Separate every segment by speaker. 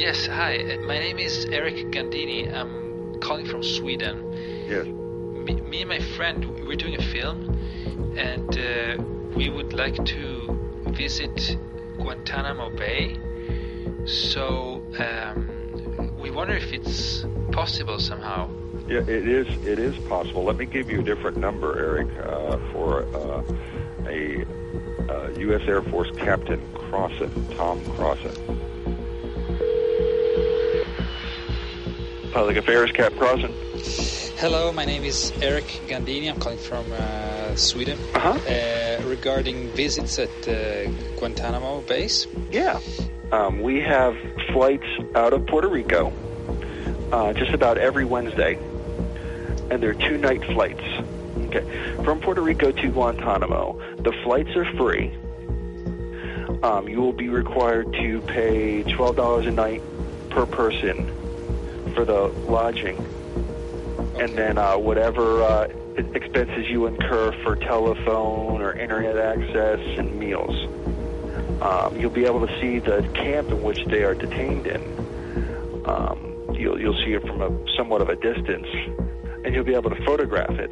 Speaker 1: Yes, hi. My name is Eric Gandini. I'm calling from Sweden.
Speaker 2: Yes.
Speaker 1: Me and my friend, we're doing a film, and we would like to visit Guantanomo Bay. So we wonder if it's possible somehow.
Speaker 2: Yeah, it is possible. Let me give you a different number, Eric, for a U.S. Air Force Captain Crossan, Tom Crossan. Public Affairs, Cap Crossan.
Speaker 1: Hello, my name is Eric Gandini. I'm calling from Sweden. Regarding visits at Guantanamo base.
Speaker 2: Yeah. We have flights out of Puerto Rico just about every Wednesday. And they're 2-night flights. Okay. From Puerto Rico to Guantanamo, the flights are free. You will be required to pay $12 a night per person for the lodging. Okay. And then whatever expenses you incur for telephone or internet access and meals. You'll be able to see the camp in which they are detained in. You'll see it from somewhat of a distance, and you'll be able to photograph it.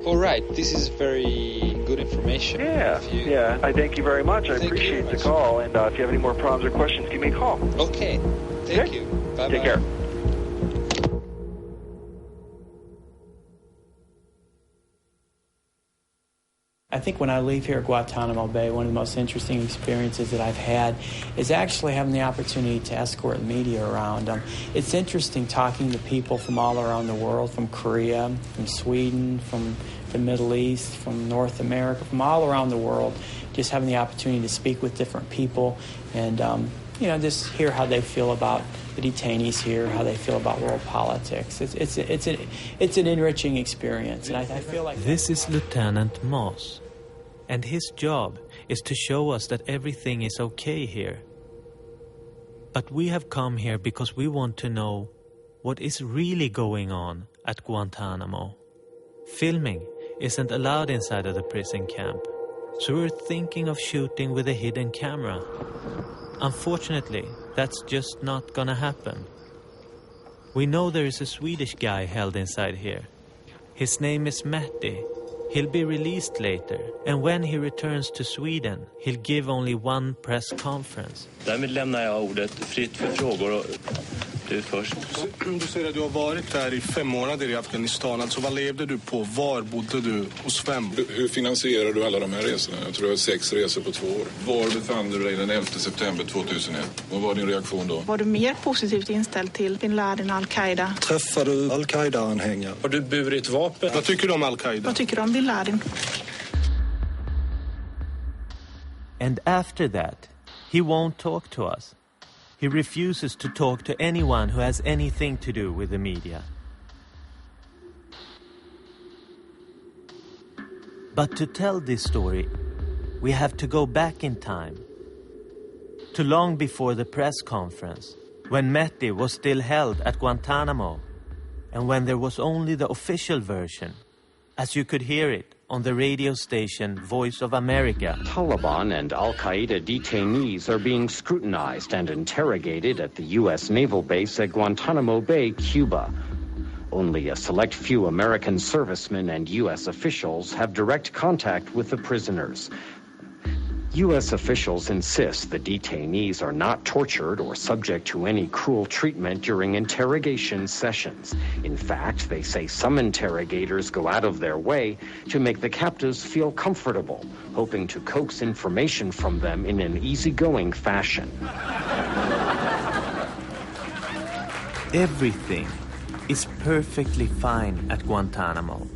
Speaker 1: All right, this is very good information.
Speaker 2: Yeah. I thank you very much. I appreciate the call, and if you have any more problems or questions, give me a call.
Speaker 1: Okay, thank you. Bye-bye.
Speaker 2: Take care.
Speaker 3: I think when I leave here at Guantanamo Bay, one of the most interesting experiences that I've had is actually having the opportunity to escort media around. It's interesting talking to people from all around the world, from Korea, from Sweden, from the Middle East, from North America, from all around the world, just having the opportunity to speak with different people and, just hear how they feel about the detainees here, how they feel about world politics. It's an enriching experience, and I feel like...
Speaker 4: This is Lieutenant Moss, and his job is to show us that everything is okay here. But we have come here because we want to know what is really going on at Guantanamo. Filming isn't allowed inside of the prison camp, so we're thinking of shooting with a hidden camera. Unfortunately, that's just not gonna happen. We know there is a Swedish guy held inside here. His name is Mehdi. He'll be released later, and when he returns to Sweden, he'll give only one press conference.
Speaker 5: Därmed lämnar jag ordet fritt för frågor. Du först.
Speaker 6: Du säger att du har varit där i 5 månader i Afghanistan. Alltså vad levde du på? Var bodde du? Hos vem?
Speaker 7: Hur finansierar du alla de här resorna? Jag tror det var 6 resor på 2 år. Var befann du dig den 11 september 2001? Vad var din reaktion då?
Speaker 8: Var du mer positivt inställd till bin Laden och Al-Qaida?
Speaker 6: Träffar du Al-Qaida-anhängare?
Speaker 5: Har du burit vapen?
Speaker 6: Vad tycker du om Al-Qaida?
Speaker 8: Vad tycker du om bin Laden?
Speaker 4: And after that, he won't talk to us. He refuses to talk to anyone who has anything to do with the media. But to tell this story, we have to go back in time, to long before the press conference, when Mehdi was still held at Guantanamo, and when there was only the official version, as you could hear it on the radio station Voice of America.
Speaker 9: Taliban and Al-Qaeda detainees are being scrutinized and interrogated at the U.S. naval base at Guantanamo Bay, Cuba. Only a select few American servicemen and U.S. officials have direct contact with the prisoners. U.S. officials insist the detainees are not tortured or subject to any cruel treatment during interrogation sessions. In fact, they say some interrogators go out of their way to make the captives feel comfortable, hoping to coax information from them in an easygoing fashion.
Speaker 4: Everything is perfectly fine at Guantanamo.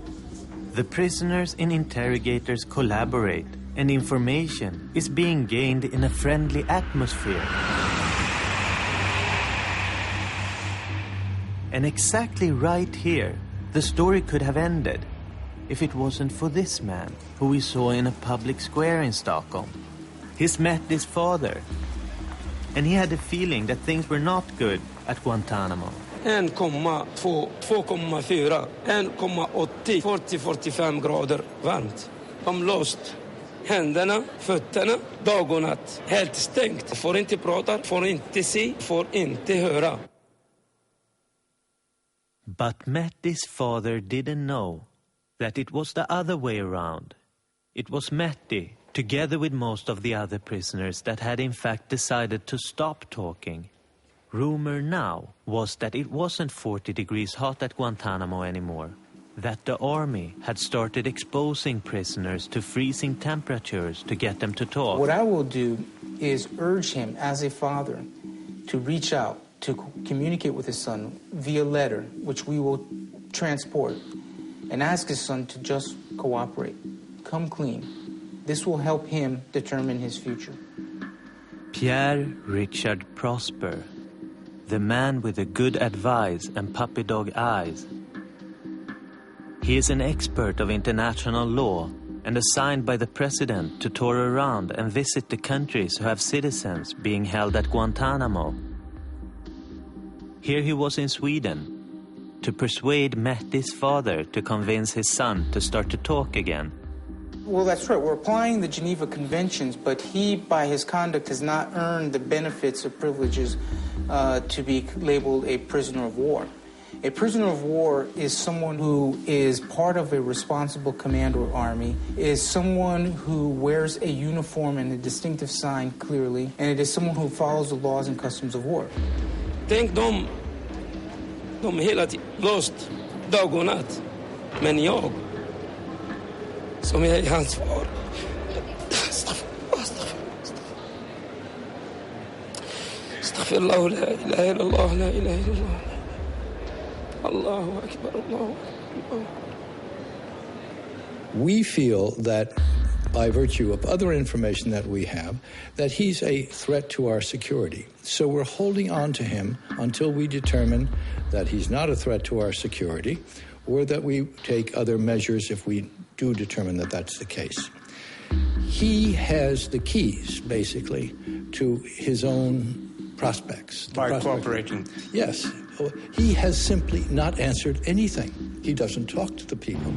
Speaker 4: The prisoners and interrogators collaborate, and information is being gained in a friendly atmosphere. And exactly right here, the story could have ended if it wasn't for this man who we saw in a public square in Stockholm. He's Mehdi's father, and he had a feeling that things were not good at Guantanamo.
Speaker 10: 1,2, 2,4, 1,80, 40-45 grader varmt. I'm lost. Händerna, fötterna, dag och natt. Helt stängt. Får inte prata, får inte se, får inte höra.
Speaker 4: But Mehdi's father didn't know that it was the other way around. It was Mehdi, together with most of the other prisoners, that had in fact decided to stop talking. Rumor now was that it wasn't 40 degrees hot at Guantanamo anymore, that the army had started exposing prisoners to freezing temperatures to get them to talk.
Speaker 11: What I will do is urge him as a father to reach out, to communicate with his son via letter, which we will transport, and ask his son to just cooperate, come clean. This will help him determine his future.
Speaker 4: Pierre Richard Prosper, the man with the good advice and puppy dog eyes. He is an expert of international law and assigned by the president to tour around and visit the countries who have citizens being held at Guantanamo. Here he was in Sweden to persuade Mehdi's father to convince his son to start to talk again.
Speaker 11: Well, that's right. We're applying the Geneva Conventions, but he, by his conduct, has not earned the benefits or privileges to be labeled a prisoner of war. A prisoner of war is someone who is part of a responsible command or army, is someone who wears a uniform and a distinctive sign clearly, and it is someone who follows the laws and customs of war.
Speaker 10: Tänk de hela tiden låst dag och natt. Men jag, som är i hans far. Astaghfirullah, la ilaha illallah, la ilaha illallah. Allahu akbar, Allahu akbar.
Speaker 12: We feel that by virtue of other information that we have, that he's a threat to our security. So we're holding on to him until we determine that he's not a threat to our security, or that we take other measures if we do determine that that's the case. He has the keys, basically, to his own prospects.
Speaker 11: By cooperating.
Speaker 12: Yes. He has simply not answered anything. He doesn't talk to the people.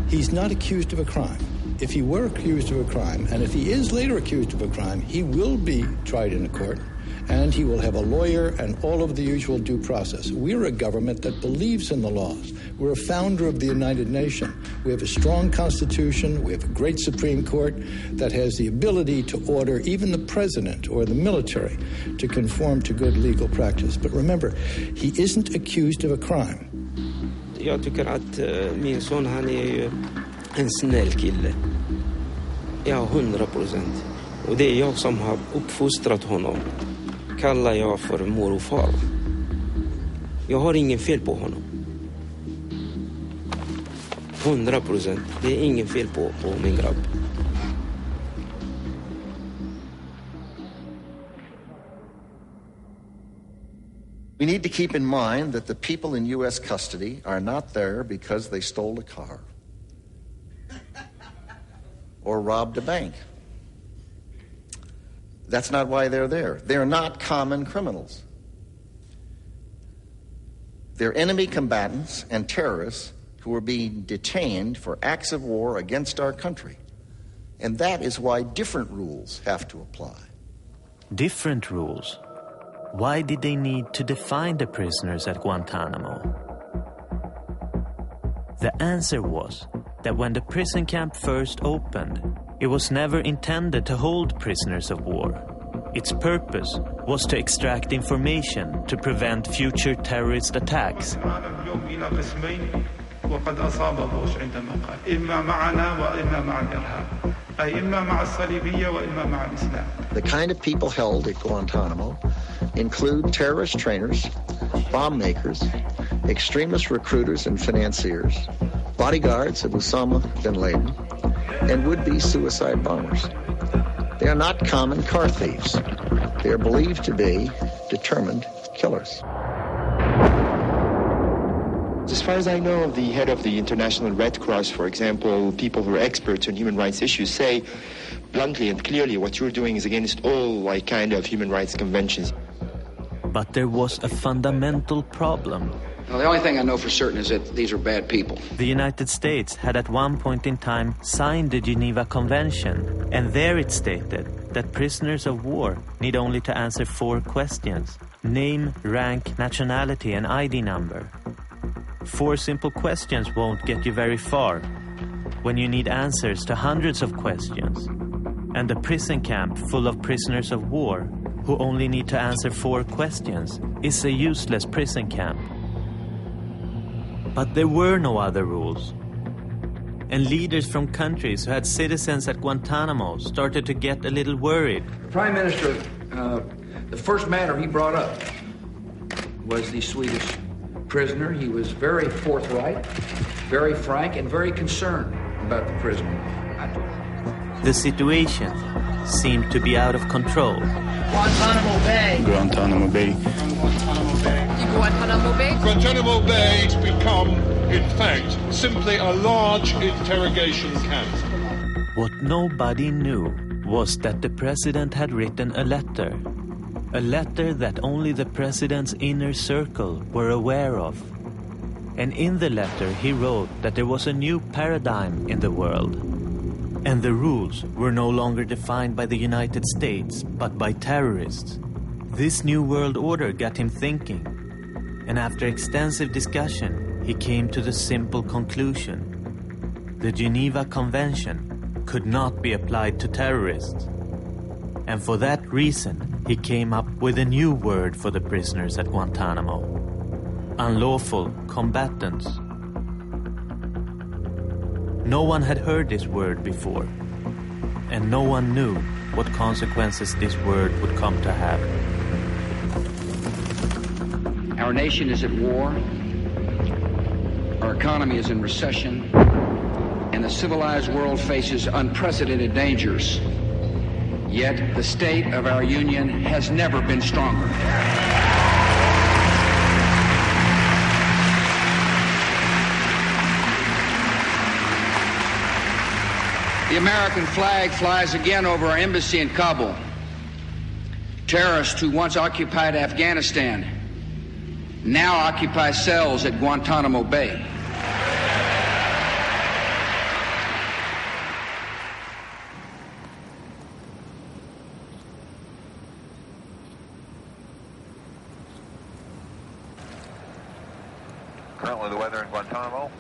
Speaker 12: He's not accused of a crime. If he were accused of a crime, and if he is later accused of a crime, he will be tried in a court, and he will have a lawyer and all of the usual due process. We're a government that believes in the laws. We're a founder of the United Nations. We have a strong constitution. We have a great Supreme Court that has the ability to order even the president or the military to conform to good legal practice. But remember, he isn't accused of a crime.
Speaker 10: Jag tycker att min son, han är ju en snäll kille. Ja, 100%. Och det är jag som har uppfostrat honom. Kallar jag för mor och far. Jag har ingen fel på honom. 100%. Det är ingen fel på min grabb.
Speaker 13: We need to keep in mind that the people in U.S. custody are not there because they stole a car or robbed a bank. That's not why they're there. They're not common criminals. They're enemy combatants and terrorists who are being detained for acts of war against our country. And that is why different rules have to apply.
Speaker 4: Different rules? Why did they need to define the prisoners at Guantanamo? The answer was that when the prison camp first opened, it was never intended to hold prisoners of war. Its purpose was to extract information to prevent future terrorist attacks.
Speaker 13: The kind of people held at Guantanamo include terrorist trainers, bomb makers, extremist recruiters and financiers, bodyguards of Osama bin Laden, and would-be suicide bombers. They are not common car thieves. They are believed to be determined killers.
Speaker 14: As far as I know, the head of the International Red Cross, for example, people who are experts on human rights issues say bluntly and clearly what you're doing is against all kind of human rights conventions.
Speaker 4: But there was a fundamental problem.
Speaker 15: Well, the only thing I know for certain is that these are bad people.
Speaker 4: The United States had at one point in time signed the Geneva Convention, and there it stated that prisoners of war need only to answer 4 questions: name, rank, nationality, and ID number. 4 simple questions won't get you very far when you need answers to hundreds of questions. And a prison camp full of prisoners of war who only need to answer 4 questions is a useless prison camp. But there were no other rules. And leaders from countries who had citizens at Guantanamo started to get a little worried.
Speaker 16: Prime Minister, the first matter he brought up was the Swedish prisoner. He was very forthright, very frank, and very concerned about the prisoner.
Speaker 4: The situation seemed to be out of control.
Speaker 8: Guantanamo Bay.
Speaker 6: Guantanamo Bay.
Speaker 8: Guantanamo Bay.
Speaker 17: Guantanamo Bay.
Speaker 7: Guantanamo Bay has become, in fact, simply a large interrogation camp.
Speaker 4: What nobody knew was that the president had written a letter that only the president's inner circle were aware of. And in the letter he wrote that there was a new paradigm in the world. And the rules were no longer defined by the United States, but by terrorists. This new world order got him thinking. And after extensive discussion, he came to the simple conclusion: the Geneva Convention could not be applied to terrorists. And for that reason, he came up with a new word for the prisoners at Guantanamo: unlawful combatants. No one had heard this word before, and no one knew what consequences this word would come to have.
Speaker 15: Our nation is at war, our economy is in recession, and the civilized world faces unprecedented dangers. Yet the state of our union has never been stronger. The American flag flies again over our embassy in Kabul. Terrorists who once occupied Afghanistan now occupy cells at Guantanamo Bay.
Speaker 18: Currently the weather in Guantanamo,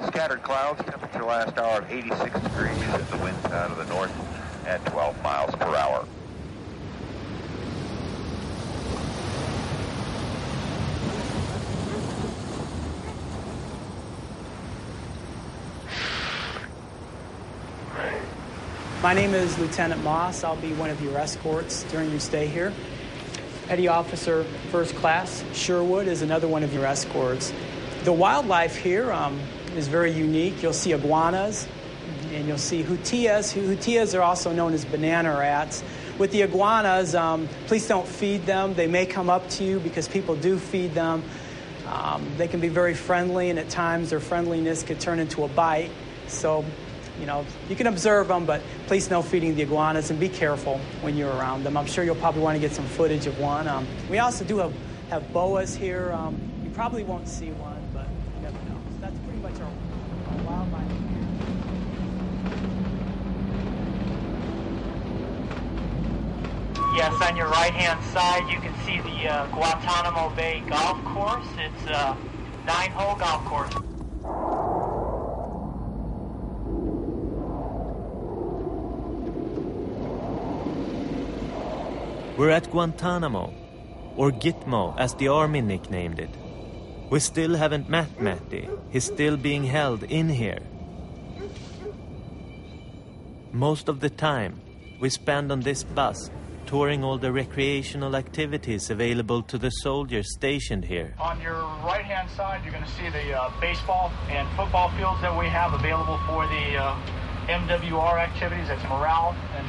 Speaker 18: scattered clouds, temperature last hour of 86 degrees, and the winds out of the north at 12 miles per hour.
Speaker 3: My name is Lieutenant Moss. I'll be one of your escorts during your stay here. Petty Officer First Class Sherwood is another one of your escorts. The wildlife here is very unique. You'll see iguanas, and you'll see hutillas. Hutillas are also known as banana rats. With the iguanas, please don't feed them. They may come up to you because people do feed them. They can be very friendly, and at times their friendliness could turn into a bite. So, you can observe them, but please no feeding the iguanas, and be careful when you're around them. I'm sure you'll probably want to get some footage of one. We also do have boas here. You probably won't see one, but you never know. So that's pretty much our wildlife here.
Speaker 19: Yes, on your right-hand side, you can see the Guantanamo Bay golf course. It's a 9-hole golf course.
Speaker 4: We're at Guantanamo, or Gitmo as the army nicknamed it. We still haven't met Mehdi. He's still being held in here. Most of the time, we spend on this bus touring all the recreational activities available to the soldiers stationed here.
Speaker 19: On your right-hand side, you're going to see the baseball and football fields that we have available for the MWR activities. That's morale and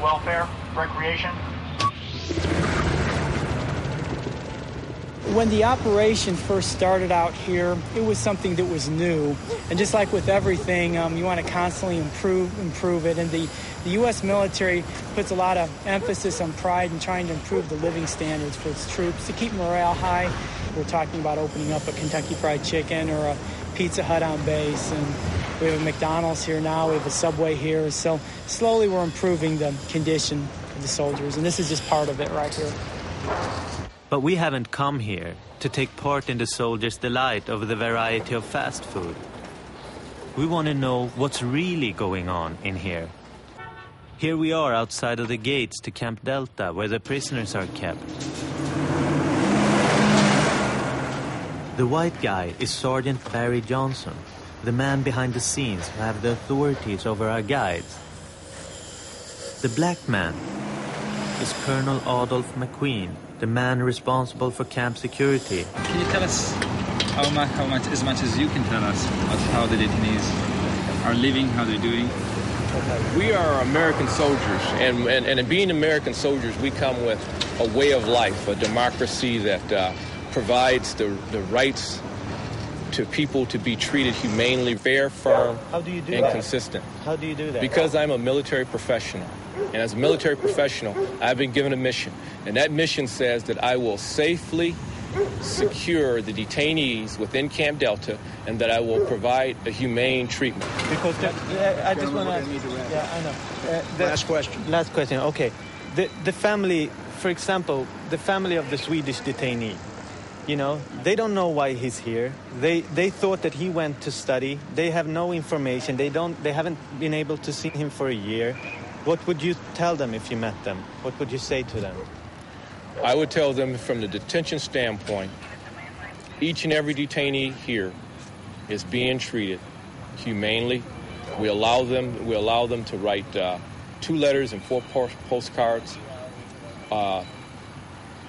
Speaker 19: welfare, recreation.
Speaker 3: When the operation first started out here, it was something that was new. And just like with everything, you want to constantly improve it. And the U.S. military puts a lot of emphasis on pride in trying to improve the living standards for its troops to keep morale high. We're talking about opening up a Kentucky Fried Chicken or a Pizza Hut on base. And we have a McDonald's here now. We have a Subway here. So slowly we're improving the condition of the soldiers. And this is just part of it right here.
Speaker 4: But we haven't come here to take part in the soldiers' delight over the variety of fast food. We want to know what's really going on in here. Here we are outside of the gates to Camp Delta, where the prisoners are kept. The white guy is Sergeant Barry Johnson, the man behind the scenes who have the authorities over our guides. The black man is Colonel Adolph McQueen, the man responsible for camp security.
Speaker 17: Can you tell us how much, as much as you can tell us, about how the detainees are living, how they're doing?
Speaker 20: We are American soldiers, and being American soldiers, we come with a way of life, a democracy that provides the rights to people to be treated humanely, fair, firm, consistent.
Speaker 4: How do you do that?
Speaker 20: Because I'm a military professional. And as a military professional, I've been given a mission. And that mission says that I will safely secure the detainees within Camp Delta and that I will provide a humane treatment.
Speaker 4: Because I just want to... Yeah, I know.
Speaker 13: Last question.
Speaker 4: Last question, okay. The family, for example, the family of the Swedish detainee, you know, they don't know why he's here. They thought that he went to study. They have no information. They haven't been able to see him for a year. What would you tell them if you met them? What would you say to them?
Speaker 20: I would tell them from the detention standpoint, each and every detainee here is being treated humanely. We allow them to write 2 letters and 4 postcards a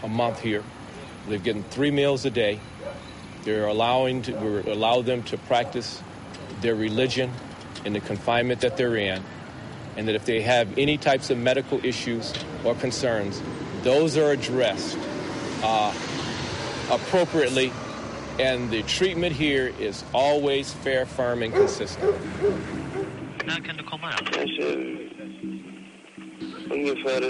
Speaker 20: month here. They're getting 3 meals a day. We allow them to practice their religion in the confinement that they're in. And that if they have any types of medical issues or concerns, those are addressed appropriately, and the treatment here is always fair, firm, and consistent.
Speaker 4: När kan du komma här?
Speaker 10: Kanske ungefär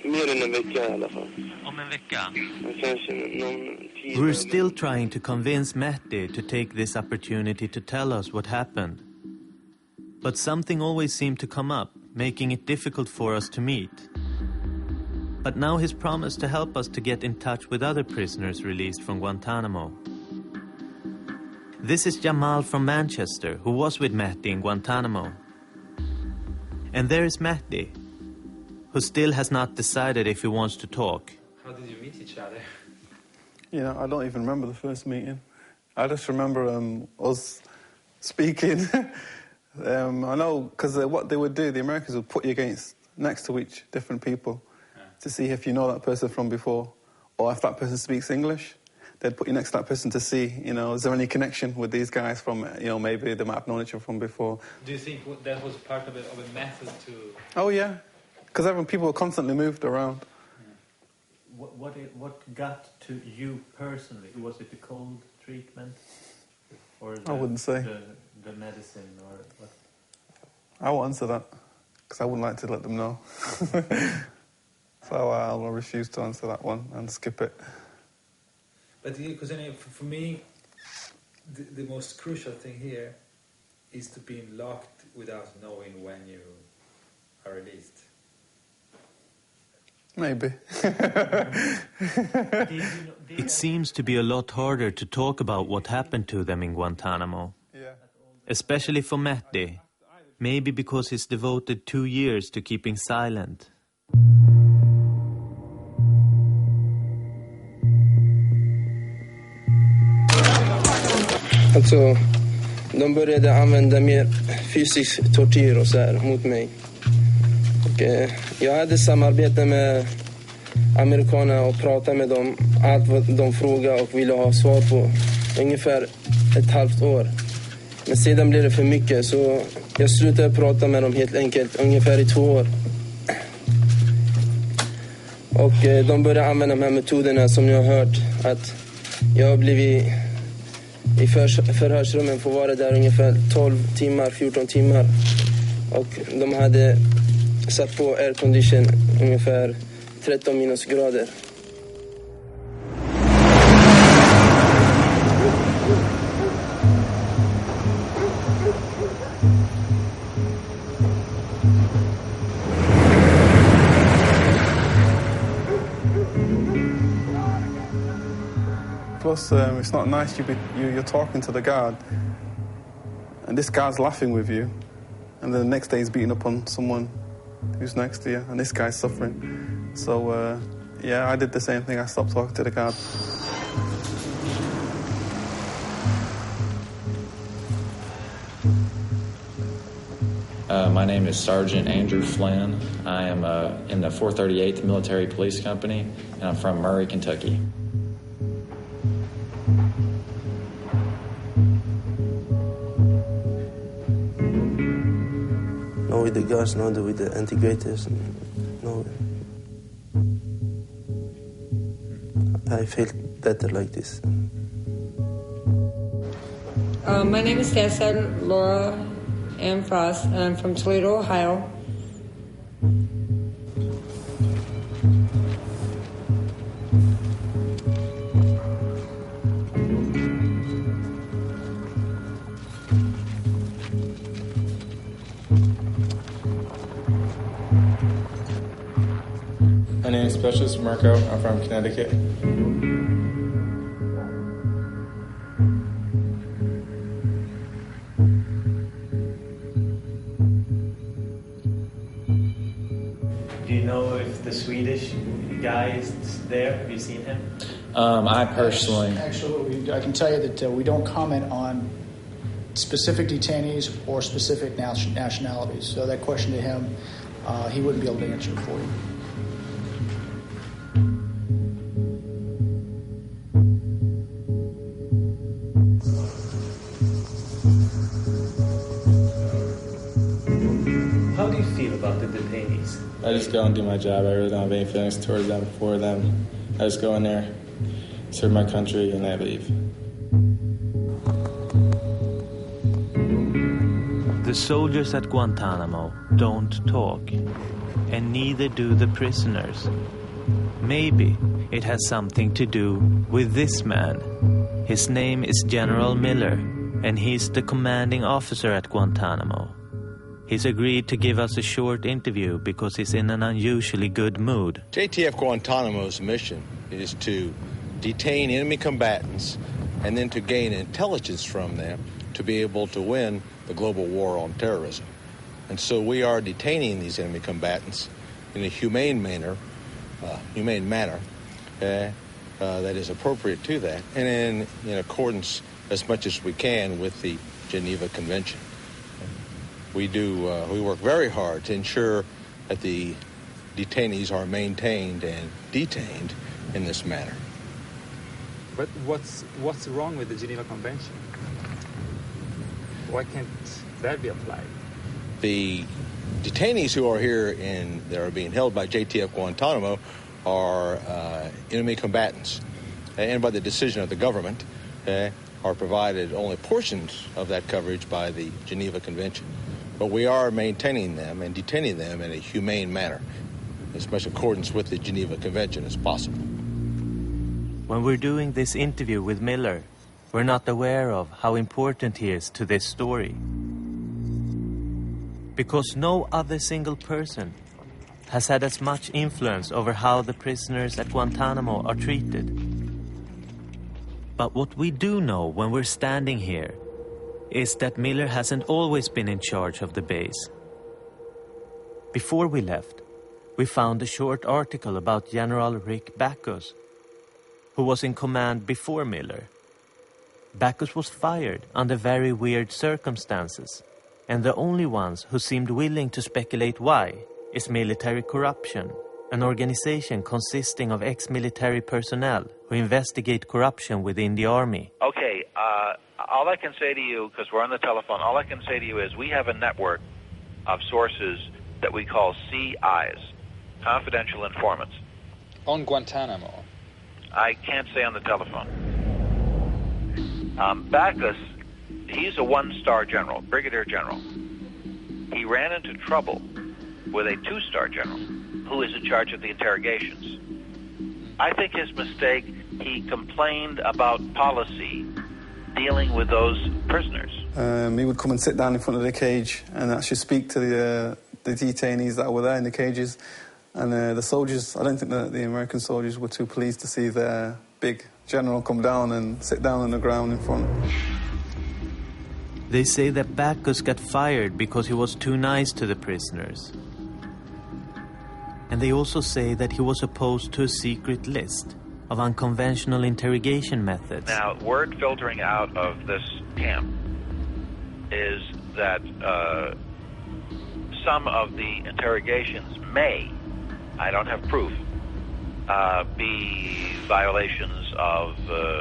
Speaker 10: mer än en vecka i alla fall.
Speaker 4: Om en vecka?
Speaker 10: Kanske någon tid.
Speaker 4: We're still trying to convince Mehdi to take this opportunity to tell us what happened. But something always seemed to come up, making it difficult for us to meet. But now he's promised to help us to get in touch with other prisoners released from Guantanamo. This is Jamal from Manchester, who was with Mehdi in Guantanamo. And there is Mehdi, who still has not decided if he wants to talk.
Speaker 17: How did you meet each other?
Speaker 21: You know, I don't even remember the first meeting. I just remember us speaking. I know, because what they would do, the Americans would put you next to each different people to see if you know that person from before, or if that person speaks English. They'd put you next to that person to see, you know, is there any connection with these guys from, you know, maybe they might have known each other from before.
Speaker 17: Do you think that was part of a method to...
Speaker 21: Oh, yeah, because people were constantly moved around.
Speaker 4: What got to you personally? Was it the cold treatment? Or
Speaker 21: I wouldn't say.
Speaker 4: The medicine or what?
Speaker 21: I won't answer that, because I wouldn't like to let them know. So I'll refuse to answer that one and skip it.
Speaker 17: But because for me, the most crucial thing here is to be locked without knowing when you are released.
Speaker 21: Maybe.
Speaker 4: It seems to be a lot harder to talk about what happened to them in Guantanamo.
Speaker 21: Yeah.
Speaker 4: Especially for Mehdi. Maybe because he's devoted 2 years to keeping silent.
Speaker 10: Alltså, de började använda mer fysisk tortyr och så här mot mig. Och jag hade samarbete med amerikanerna och pratade med dem allt vad de frågade och ville ha svar på. Ungefär ett halvt år. Men sedan blev det för mycket så jag slutade prata med dem helt enkelt ungefär i 2 år. Och de började använda de här metoderna som ni har hört. Att Jag har blivit i förhörsrummen, får vara där ungefär 14 timmar. Och de hade satt på aircondition ungefär 13 minusgrader.
Speaker 21: Plus, it's not nice. You're talking to the guard, and this guy's laughing with you, and then the next day he's beating up on someone who's next to you, and this guy's suffering. So, yeah, I did the same thing. I stopped talking to the guard.
Speaker 1: My name is Sergeant Andrew Flynn. I am in the 438th Military Police Company, and I'm from Murray, Kentucky.
Speaker 10: No with the guards, no with the integrators, no. I felt better like this.
Speaker 22: My name is Tessa Laura Ann Frost, and I'm from Toledo, Ohio.
Speaker 23: My name is Specialist Marco. I'm from Connecticut.
Speaker 4: Do you know if the Swedish guy is there? Have you seen him?
Speaker 1: I personally...
Speaker 8: Actually, I can tell you that we don't comment on specific detainees or specific nationalities. So that question to him, he wouldn't be able to answer for you.
Speaker 4: How do you feel about the detainees?
Speaker 23: I just go and do my job. I really don't have any feelings towards them, for them. I just go in there, serve my country, and I leave.
Speaker 4: The soldiers at Guantanamo don't talk, and neither do the prisoners. Maybe it has something to do with this man. His name is General Miller, and he's the commanding officer at Guantanamo. He's agreed to give us a short interview because he's in an unusually good mood.
Speaker 24: JTF Guantanamo's mission is to detain enemy combatants and then to gain intelligence from them to be able to win the global war on terrorism. And so we are detaining these enemy combatants in a humane manner that is appropriate to that, and in accordance as much as we can with the Geneva Convention. We work very hard to ensure that the detainees are maintained and detained in this manner.
Speaker 25: But what's wrong with the Geneva Convention? Why can't that be applied?
Speaker 24: The detainees who are here that are being held by JTF Guantanamo are enemy combatants, and by the decision of the government, are provided only portions of that coverage by the Geneva Convention. But we are maintaining them and detaining them in a humane manner, as much accordance with the Geneva Convention as possible.
Speaker 4: When we're doing this interview with Miller, we're not aware of how important he is to this story. Because no other single person has had as much influence over how the prisoners at Guantanamo are treated. But what we do know when we're standing here is that Miller hasn't always been in charge of the base. Before we left, we found a short article about General Rick Backus, who was in command before Miller. Backus was fired under very weird circumstances, and the only ones who seemed willing to speculate why is military corruption, an organization consisting of ex-military personnel who investigate corruption within the army.
Speaker 18: Okay, all I can say to you, because we're on the telephone, all I can say to you is we have a network of sources that we call CIs, confidential informants.
Speaker 25: On Guantanamo?
Speaker 18: I can't say on the telephone. Backus, he's a one-star general, brigadier general. He ran into trouble with a two-star general who is in charge of the interrogations. I think his mistake, he complained about policy dealing with those prisoners.
Speaker 21: He would come and sit down in front of the cage and actually speak to the detainees that were there in the cages. And the soldiers, I don't think that the American soldiers were too pleased to see their big general come down and sit down on the ground in front.
Speaker 4: They say that Backus got fired because he was too nice to the prisoners. And they also say that he was opposed to a secret list of unconventional interrogation methods.
Speaker 18: Now, word filtering out of this camp is that some of the interrogations may, I don't have proof, be violations of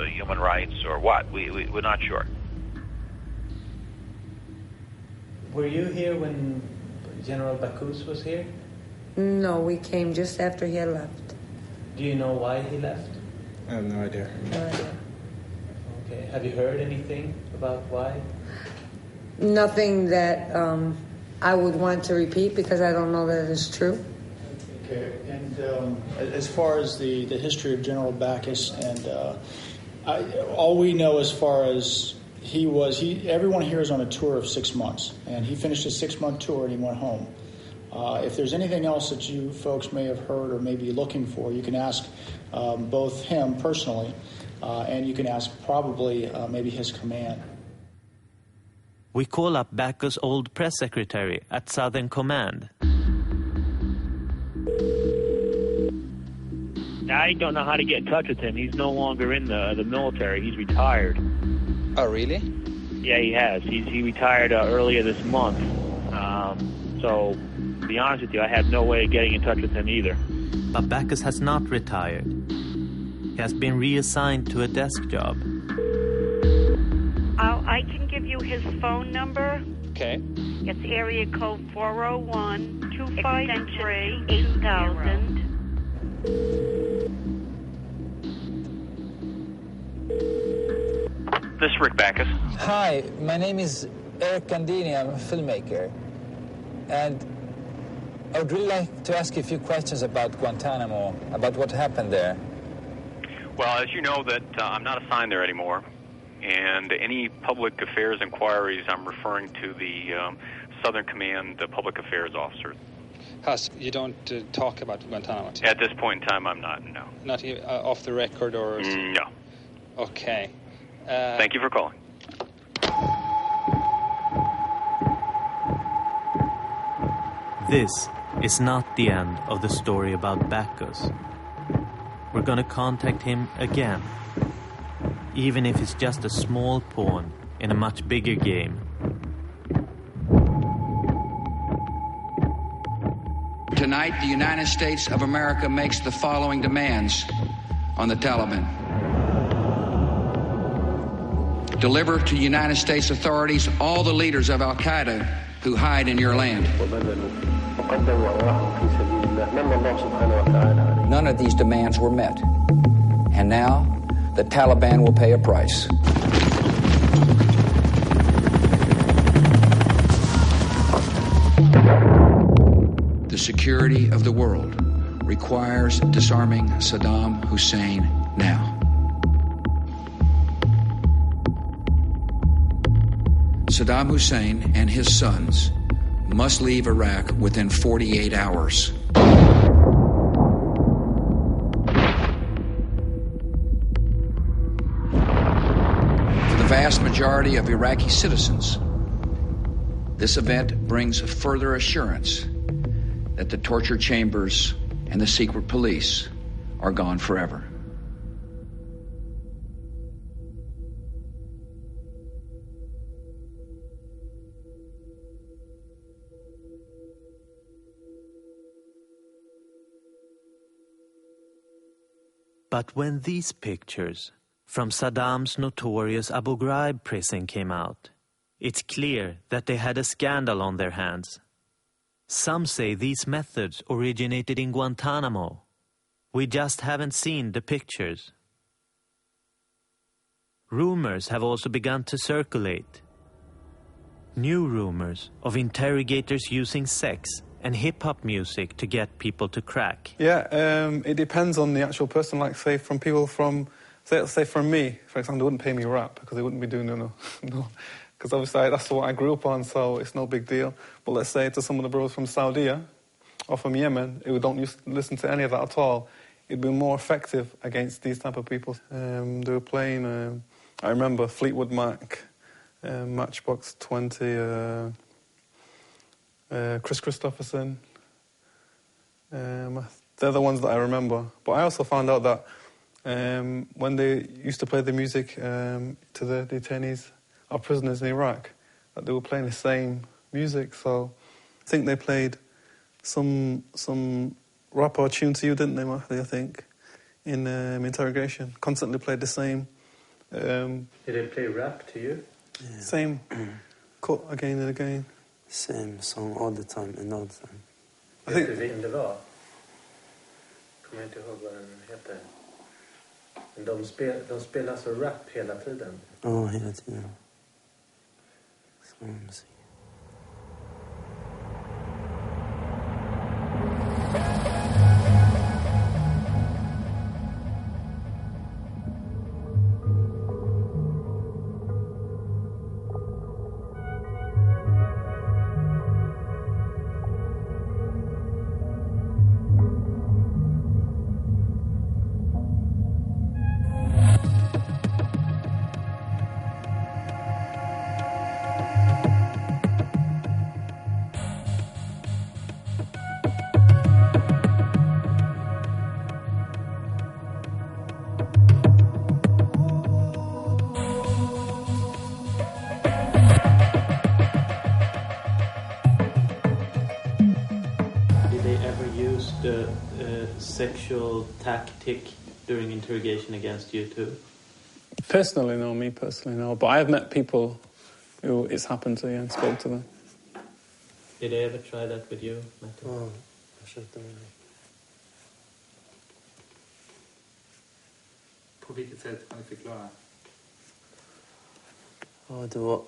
Speaker 18: human rights or what. We're not sure.
Speaker 3: Were you here when General Backus was here?
Speaker 22: No, we came just after he had left.
Speaker 3: Do you know why he left?
Speaker 23: I have no idea.
Speaker 22: No idea.
Speaker 3: Okay. Have you heard anything about why?
Speaker 22: Nothing that I would want to repeat because I don't know that it's true.
Speaker 8: Okay. And as far as the history of General Backus, and all we know as far as everyone here is on a tour of 6 months, and he finished his 6-month tour and he went home. If there's anything else that you folks may have heard or may be looking for, you can ask both him personally, and you can ask probably maybe his command.
Speaker 4: We call up Backus' old press secretary at Southern Command.
Speaker 2: I don't know how to get in touch with him. He's no longer in the military. He's retired.
Speaker 5: Oh, really?
Speaker 2: Yeah, he has. He retired earlier this month. So, to be honest with you, I have no way of getting in touch with him either.
Speaker 4: But Backus has not retired. He has been reassigned to a desk job.
Speaker 9: I can give you his phone number.
Speaker 5: Okay.
Speaker 9: It's area code 401-253-8000.
Speaker 11: This is Rick Backus.
Speaker 5: Hi, my name is Eric Gandini. I'm a filmmaker. And I would really like to ask you a few questions about Guantanamo, about what happened there.
Speaker 11: Well, as you know, that I'm not assigned there anymore. And any public affairs inquiries, I'm referring to the Southern Command Public Affairs officer.
Speaker 25: Huss, you don't talk about Guantanamo?
Speaker 11: At this point in time, I'm not, no.
Speaker 25: Not off the record or...
Speaker 11: No.
Speaker 25: Okay.
Speaker 11: Thank you for calling.
Speaker 4: This is not the end of the story about Backus. We're gonna contact him again, even if it's just a small pawn in a much bigger game.
Speaker 15: Tonight, the United States of America makes the following demands on the Taliban. Deliver to United States authorities all the leaders of Al-Qaeda who hide in your land. None of these demands were met. And now, the Taliban will pay a price. The security of the world requires disarming Saddam Hussein now. Saddam Hussein and his sons must leave Iraq within 48 hours. For the vast majority of Iraqi citizens, this event brings further assurance that the torture chambers and the secret police are gone forever.
Speaker 4: But when these pictures from Saddam's notorious Abu Ghraib prison came out, it's clear that they had a scandal on their hands. Some say these methods originated in Guantanamo. We just haven't seen the pictures. rumors have also begun to circulate. New rumors of interrogators using sex and hip-hop music to get people to crack.
Speaker 21: Yeah, it depends on the actual person. Like, say, from people from... Say from me, for example, they wouldn't pay me rap because they wouldn't be doing no. Because obviously that's what I grew up on, so it's no big deal. But let's say to some of the brothers from Saudi or from Yemen who don't listen to any of that at all, it'd be more effective against these type of people. They were playing, I remember Fleetwood Mac, Matchbox 20, Chris Christopherson. They're the ones that I remember. But I also found out that when they used to play the music to the detainees or prisoners in Iraq, that they were playing the same music. So I think they played some rap or tune to you, didn't they, Mehdi, I think, in interrogation. Constantly played the same.
Speaker 6: Did they play rap to you?
Speaker 21: Yeah. Same cut again and again.
Speaker 7: Same song all the time and all the time.
Speaker 6: I think vilken det var. Kommer inte ihåg vad den heter. Men de spelar så rap hela tiden.
Speaker 7: Ja, hela tiden. Sån musik.
Speaker 6: Sexual tactic during interrogation against you too?
Speaker 21: Personally, no. Me personally, no. But I have met people who it's happened to, and spoke to them.
Speaker 6: Did they ever try that with you, Mehdi?
Speaker 7: Ja, jag försökte med det.
Speaker 17: På vilket sätt kan du förklara?
Speaker 7: Ja, det var...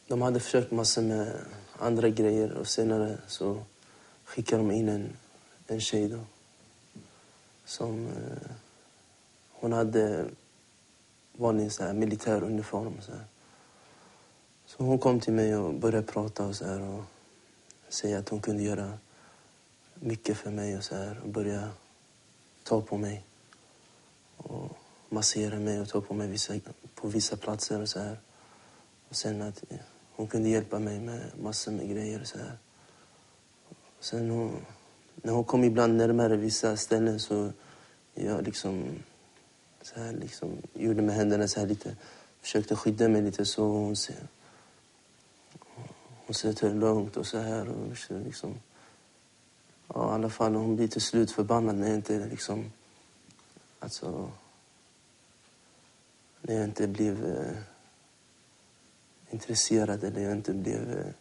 Speaker 7: De hade försökt massor med andra grejer och senare så skickade de in en tjej då. Som... hon hade vanlig så här militär uniform så här. Så hon kom till mig och började prata och så här och säga att hon kunde göra mycket för mig och så här och börja ta på mig och massera mig och ta på mig på vissa platser och så här. Och sen att hon kunde hjälpa mig med massor med grejer och så här. Och sen när hon kom ibland närmare vissa ställen så jag liksom så här liksom gjorde med händerna så här lite, försökte skydda mig lite så hon sitter lugnt och så här och liksom ja, i alla fall hon blir till slut förbannad när jag inte liksom alltså när jag inte blev intresserad eller jag inte blev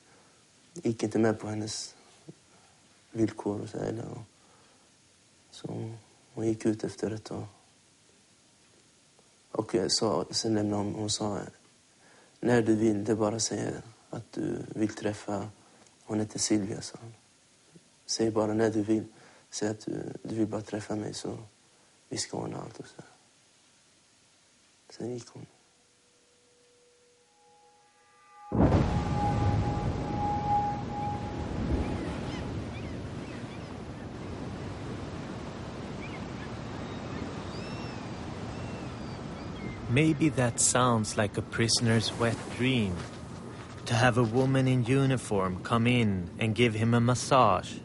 Speaker 7: gick inte med på hennes villkor och så här så hon gick ut efter ett tag. Och jag sa, sen lämnade hon sa när du vill, det bara säga att du vill träffa, hon heter Silvia, sa hon. Säg bara när du vill, säg att du vill bara träffa mig så vi ska ordna allt och så. Sen gick hon.
Speaker 4: Maybe that sounds like a prisoner's wet dream. To have a woman in uniform come in and give him a massage.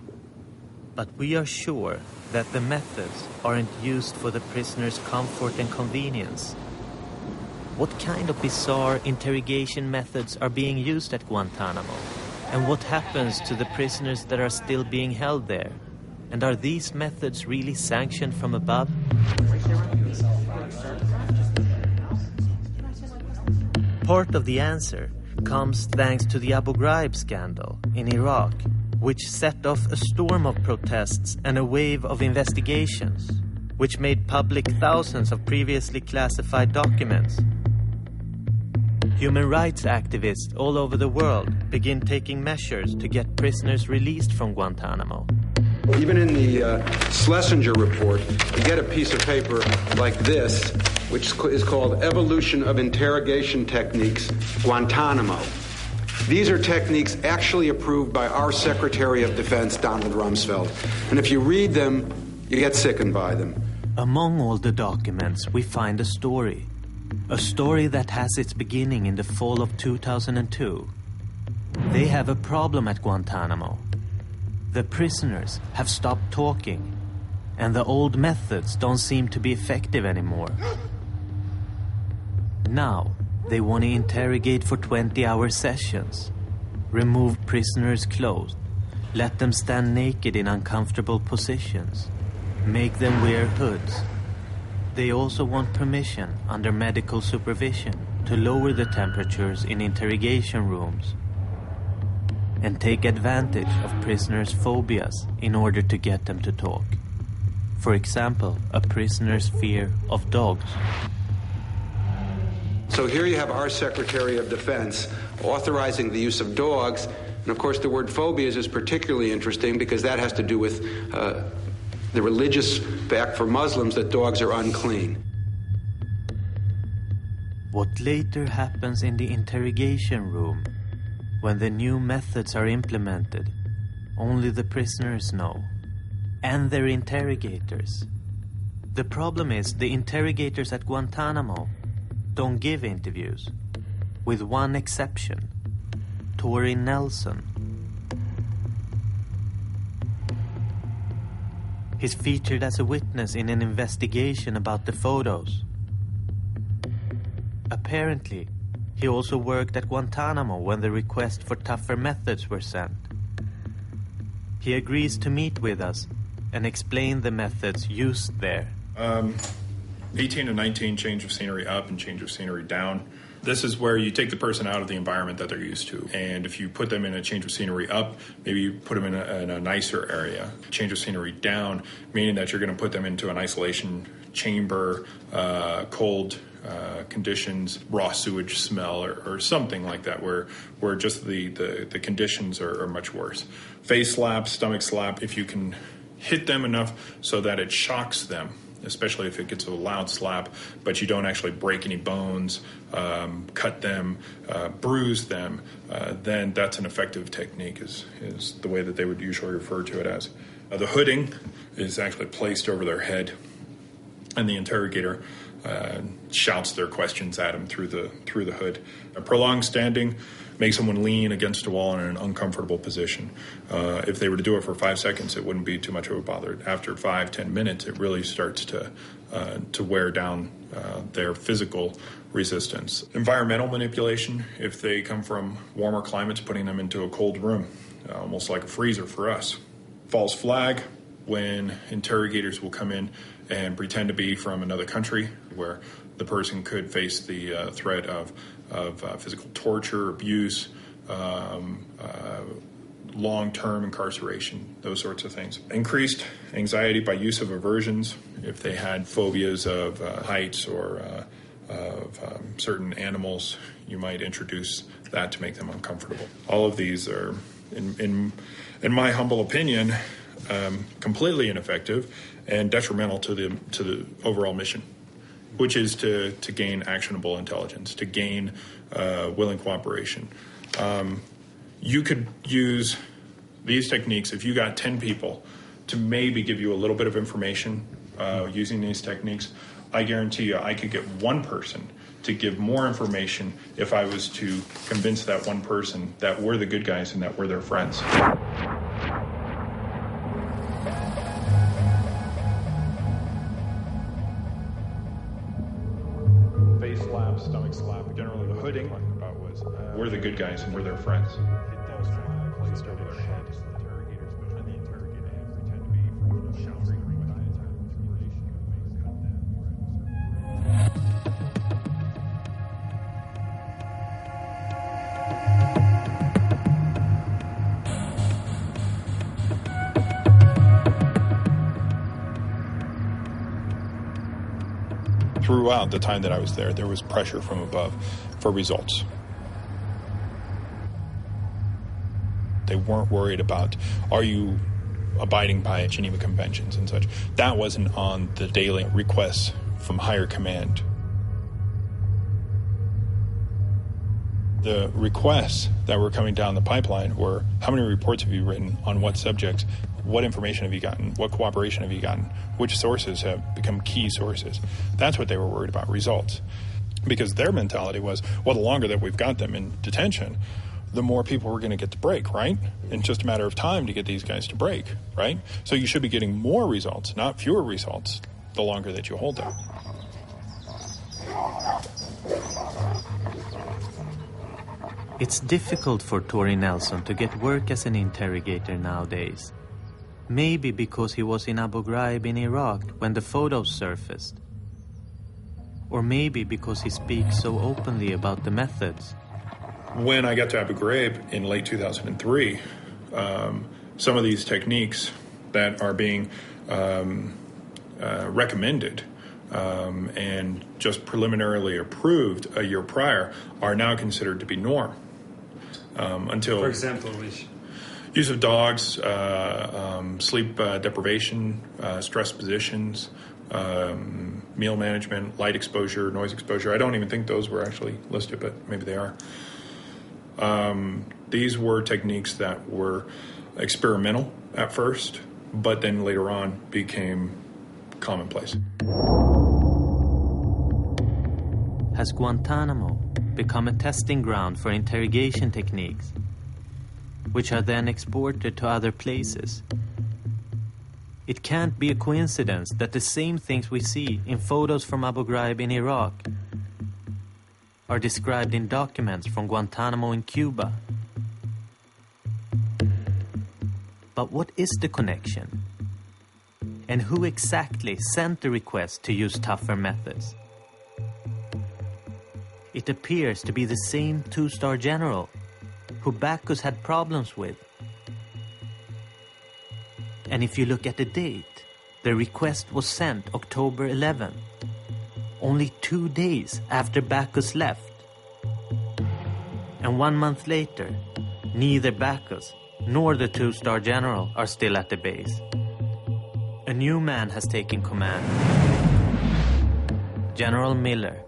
Speaker 4: But we are sure that the methods aren't used for the prisoner's comfort and convenience. What kind of bizarre interrogation methods are being used at Guantanamo? And what happens to the prisoners that are still being held there? And are these methods really sanctioned from above? Part of the answer comes thanks to the Abu Ghraib scandal in Iraq, which set off a storm of protests and a wave of investigations, which made public thousands of previously classified documents. Human rights activists all over the world begin taking measures to get prisoners released from Guantanamo.
Speaker 12: Even in the Schlesinger report, you get a piece of paper like this, which is called Evolution of Interrogation Techniques, Guantanamo. These are techniques actually approved by our Secretary of Defense, Donald Rumsfeld. And if you read them, you get sickened by them.
Speaker 4: Among all the documents, we find a story. A story that has its beginning in the fall of 2002. They have a problem at Guantanamo. The prisoners have stopped talking, and the old methods don't seem to be effective anymore. Now, they want to interrogate for 20-hour sessions, remove prisoners' clothes, let them stand naked in uncomfortable positions, make them wear hoods. They also want permission under medical supervision to lower the temperatures in interrogation rooms and take advantage of prisoners' phobias in order to get them to talk. For example, a prisoner's fear of dogs.
Speaker 12: So here you have our Secretary of Defense authorizing the use of dogs. And of course, the word phobias is particularly interesting because that has to do with the religious fact for Muslims that dogs are unclean.
Speaker 4: What later happens in the interrogation room, when the new methods are implemented, only the prisoners know, and their interrogators. The problem is the interrogators at Guantanamo don't give interviews, with one exception, Tori Nelson. He's featured as a witness in an investigation about the photos. Apparently, he also worked at Guantanamo when the request for tougher methods were sent. He agrees to meet with us and explain the methods used there.
Speaker 13: 18 to 19, change of scenery up and change of scenery down. This is where you take the person out of the environment that they're used to. And if you put them in a change of scenery up, maybe you put them in a nicer area. Change of scenery down, meaning that you're going to put them into an isolation chamber, cold conditions, raw sewage smell, or something like that, where just the conditions are much worse. Face slap, stomach slap, if you can hit them enough so that it shocks them, especially if it gets a loud slap, but you don't actually break any bones, cut them, bruise them, then that's an effective technique, is the way that they would usually refer to it as. The hooding is actually placed over their head, and the interrogator shouts their questions at them through the hood. A prolonged standing makes someone lean against a wall in an uncomfortable position. If they were to do it for 5 seconds, it wouldn't be too much of a bother. After 5-10 minutes, it really starts to wear down their physical resistance. Environmental manipulation, if they come from warmer climates, putting them into a cold room, almost like a freezer for us. False flag, when interrogators will come in and pretend to be from another country where the person could face the threat of physical torture, abuse, long-term incarceration, those sorts of things. Increased anxiety by use of aversions, if they had phobias of heights or of certain animals, you might introduce that to make them uncomfortable. All of these are, in my humble opinion, completely ineffective and detrimental to the overall mission, which is to gain actionable intelligence, to gain willing cooperation. You could use these techniques if you got 10 people to maybe give you a little bit of information using these techniques. I guarantee you I could get one person to give more information if I was to convince that one person that we're the good guys and that we're their friends. Face slap, stomach slap, generally the hooding about was we're the good guys and we're their friends. throughout the time that I was there was pressure from above for results. They weren't worried about, are you abiding by Geneva Conventions and such. That wasn't on the daily requests from higher command. The requests that were coming down the pipeline were, how many reports have you written on what subjects? What information have you gotten? What cooperation have you gotten? Which sources have become key sources? That's what they were worried about, results. Because their mentality was, well, the longer that we've got them in detention, the more people we're going to get to break, right? It's just a matter of time to get these guys to break, right? So you should be getting more results, not fewer results, the longer that you hold them.
Speaker 4: It's difficult for Tori Nelson to get work as an interrogator nowadays. Maybe because he was in Abu Ghraib in Iraq when the photos surfaced. Or maybe because he speaks so openly about the methods.
Speaker 13: When I got to Abu Ghraib in late 2003, some of these techniques that are being recommended and just preliminarily approved a year prior are now considered to be norm. Until,
Speaker 6: for example, which?
Speaker 13: Use of dogs, sleep deprivation, stress positions, meal management, light exposure, noise exposure. I don't even think those were actually listed, but maybe they are. These were techniques that were experimental at first, but then later on became commonplace.
Speaker 4: Has Guantanamo become a testing ground for interrogation techniques, which are then exported to other places? It can't be a coincidence that the same things we see in photos from Abu Ghraib in Iraq are described in documents from Guantanamo in Cuba. But what is the connection? And who exactly sent the request to use tougher methods? It appears to be the same two-star general who Bacchus had problems with. And if you look at the date, the request was sent October 11, only 2 days after Bacchus left. And 1 month later, neither Bacchus nor the two-star general are still at the base. A new man has taken command. General Miller.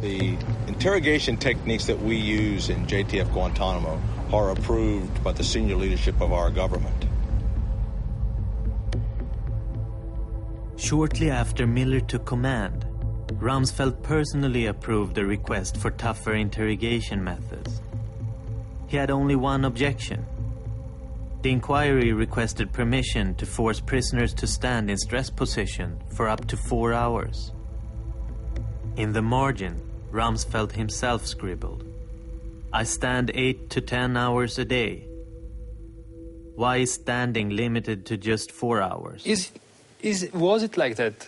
Speaker 24: The interrogation techniques that we use in JTF Guantanamo are approved by the senior leadership of our government.
Speaker 4: Shortly after Miller took command, Rumsfeld personally approved the request for tougher interrogation methods. He had only one objection. The inquiry requested permission to force prisoners to stand in stress position for up to 4 hours. In the margin, Rumsfeld himself scribbled, "I stand 8 to 10 hours a day. Why is standing limited to just 4 hours?"
Speaker 25: Was it like that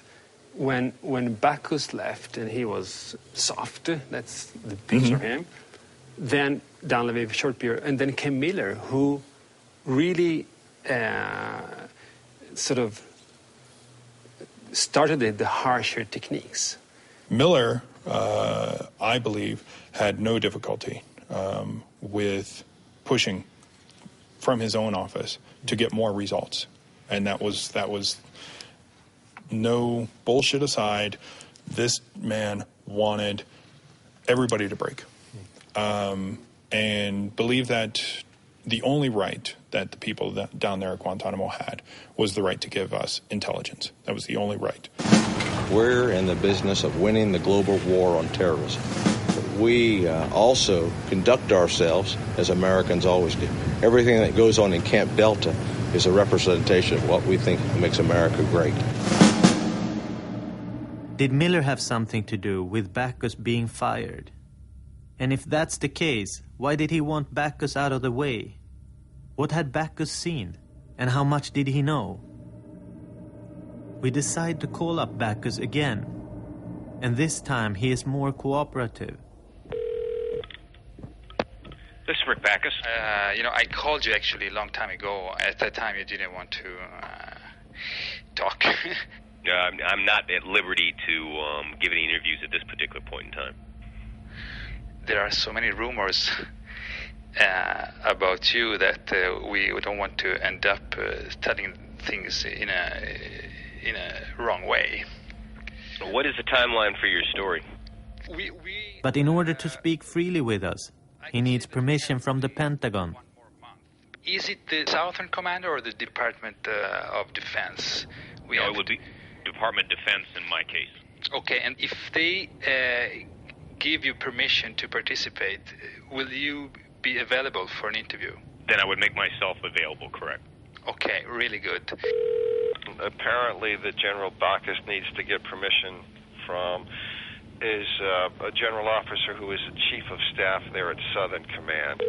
Speaker 25: when Bacchus left and he was soft, that's the picture of him, then down a short period, and then came Miller, who really sort of started the harsher techniques?
Speaker 13: Miller, I believe, had no difficulty with pushing from his own office to get more results. And that was no bullshit aside, this man wanted everybody to break. And believe that the only right that the people down there at Guantanamo had was the right to give us intelligence. That was the only right.
Speaker 24: We're in the business of winning the global war on terrorism. We also conduct ourselves as Americans always do. Everything that goes on in Camp Delta is a representation of what we think makes America great.
Speaker 4: Did Miller have something to do with Bacchus being fired? And if that's the case, why did he want Bacchus out of the way? What had Bacchus seen, and how much did he know? We decide to call up Bacchus again, and this time he is more cooperative.
Speaker 10: This is Rick Bacchus.
Speaker 14: I called you actually a long time ago. At that time, you didn't want to talk.
Speaker 1: I'm not at liberty to give any interviews at this particular point in time.
Speaker 14: There are so many rumors about you that we don't want to end up telling things in a wrong way.
Speaker 1: What is the timeline for your story?
Speaker 4: But in order to speak freely with us, he needs permission from the Pentagon.
Speaker 14: Is it the Southern Command or the Department of Defense?
Speaker 1: It would be Department of Defense in my case.
Speaker 14: Okay, and if they give you permission to participate, will you be available for an interview?
Speaker 1: Then I would make myself available, correct.
Speaker 14: Okay, really good.
Speaker 16: Apparently the General Bacchus needs to get permission from a general officer who is the chief of staff there at Southern Command.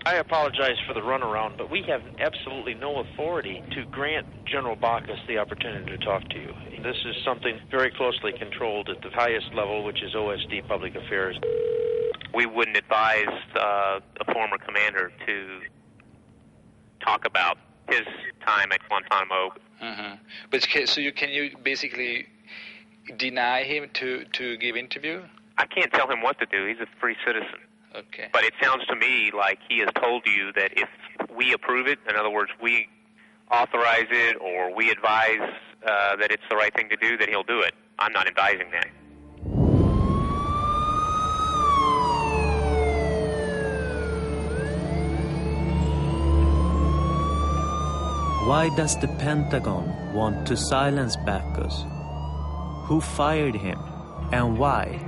Speaker 2: I apologize for the runaround, but we have absolutely no authority to grant General Bacchus the opportunity to talk to you. This is something very closely controlled at the highest level, which is OSD Public Affairs.
Speaker 18: We wouldn't advise a former commander to talk about his time at Guantanamo.
Speaker 14: But so can you basically deny him to give interview?
Speaker 18: I can't tell him what to do. He's a free citizen.
Speaker 14: Okay.
Speaker 18: But it sounds to me like he has told you that if we approve it, in other words, we authorize it or we advise that it's the right thing to do, that he'll do it. I'm not advising that.
Speaker 4: Why does the Pentagon want to silence Bacchus? Who fired him and why?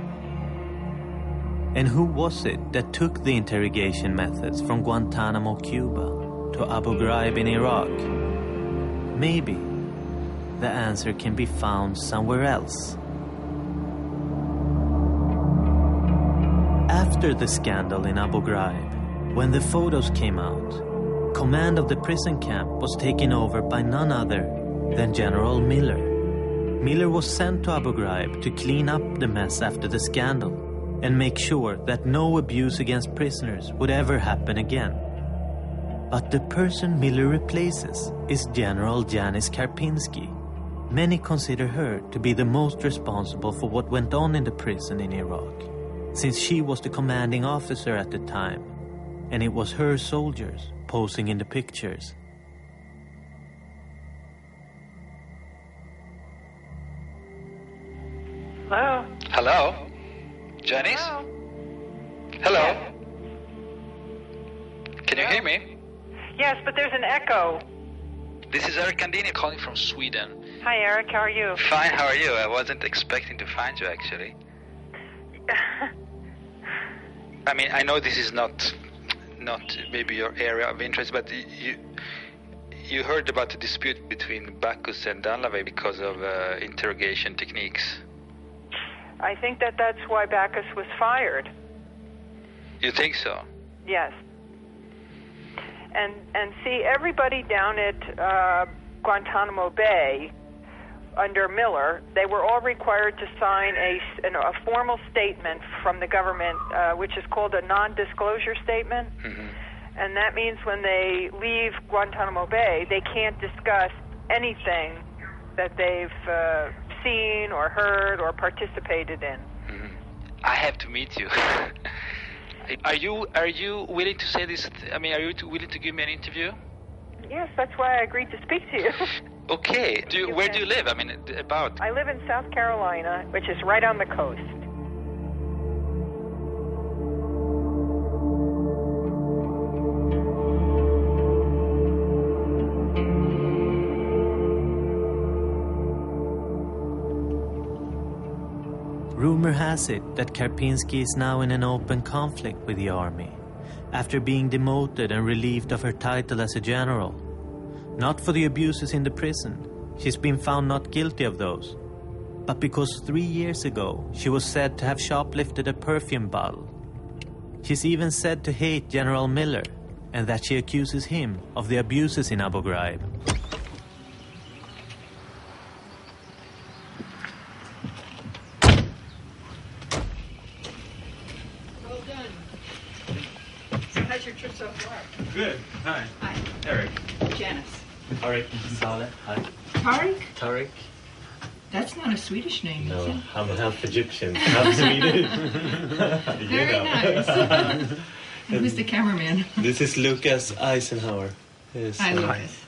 Speaker 4: And who was it that took the interrogation methods from Guantanamo, Cuba to Abu Ghraib in Iraq? Maybe the answer can be found somewhere else. After the scandal in Abu Ghraib, when the photos came out, command of the prison camp was taken over by none other than General Miller. Miller was sent to Abu Ghraib to clean up the mess after the scandal and make sure that no abuse against prisoners would ever happen again. But the person Miller replaces is General Janice Karpinski. Many consider her to be the most responsible for what went on in the prison in Iraq, since she was the commanding officer at the time, and it was her soldiers posing in the pictures.
Speaker 14: Hello? Hello? Janice? Hello?
Speaker 19: Yes.
Speaker 14: Can you hear me?
Speaker 19: Yes, but there's an echo.
Speaker 14: This is Eric Candini calling from Sweden.
Speaker 19: Hi, Eric. How are you?
Speaker 14: Fine, how are you? I wasn't expecting to find you, actually. I mean, I know this is not maybe your area of interest, but you heard about the dispute between Bacchus and Danlave because of interrogation techniques.
Speaker 19: I think that's why Bacchus was fired.
Speaker 14: You think so?
Speaker 19: Yes. And see, everybody down at Guantanamo Bay under Miller, they were all required to sign a formal statement from the government, which is called a non-disclosure statement. Mm-hmm. And that means when they leave Guantanamo Bay, they can't discuss anything that they've seen or heard or participated in.
Speaker 14: Mm-hmm. I have to meet you. Are you willing to say this? I mean, are you willing to give me an interview?
Speaker 19: Yes, that's why I agreed to speak to you.
Speaker 14: Okay. Where do you live? I mean, about?
Speaker 19: I live in South Carolina, which is right on the coast.
Speaker 4: Rumor has it that Karpinski is now in an open conflict with the army, after being demoted and relieved of her title as a general. Not for the abuses in the prison, she's been found not guilty of those, but because 3 years ago she was said to have shoplifted a perfume bottle. She's even said to hate General Miller, and that she accuses him of the abuses in Abu Ghraib.
Speaker 19: How's your trip so far?
Speaker 20: Good. Hi.
Speaker 19: Hi.
Speaker 20: Eric.
Speaker 19: Janice.
Speaker 20: Tariq. Saleh. Hi.
Speaker 19: Tariq?
Speaker 20: Tariq.
Speaker 3: That's not a Swedish name,
Speaker 4: No,
Speaker 3: is it?
Speaker 4: I'm half Egyptian, half Swedish.
Speaker 3: Very nice. Who's the cameraman?
Speaker 4: This is Lucas Eisenhower.
Speaker 3: Hi, Lucas.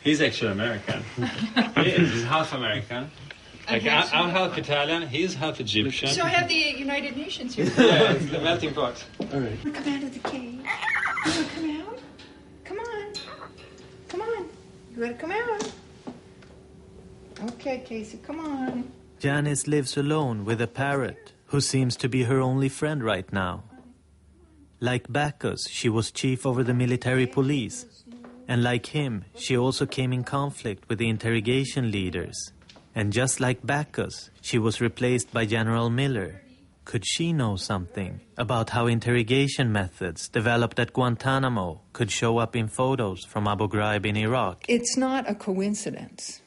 Speaker 8: He's actually American. He's half American. Like I'm half Italian, he's half Egyptian.
Speaker 3: So I have the United Nations here.
Speaker 8: Yeah, it's the melting pot.
Speaker 4: All right.
Speaker 3: Come out of the cave. You want to come out? Come on. Come on. You want to come out? Okay, Casey, come on.
Speaker 4: Janice lives alone with a parrot who seems to be her only friend right now. Like Bacchus, she was chief over the military police. And like him, she also came in conflict with the interrogation leaders. And just like Bacchus, she was replaced by General Miller. Could she know something about how interrogation methods developed at Guantanamo could show up in photos from Abu Ghraib in Iraq?
Speaker 3: It's not a coincidence.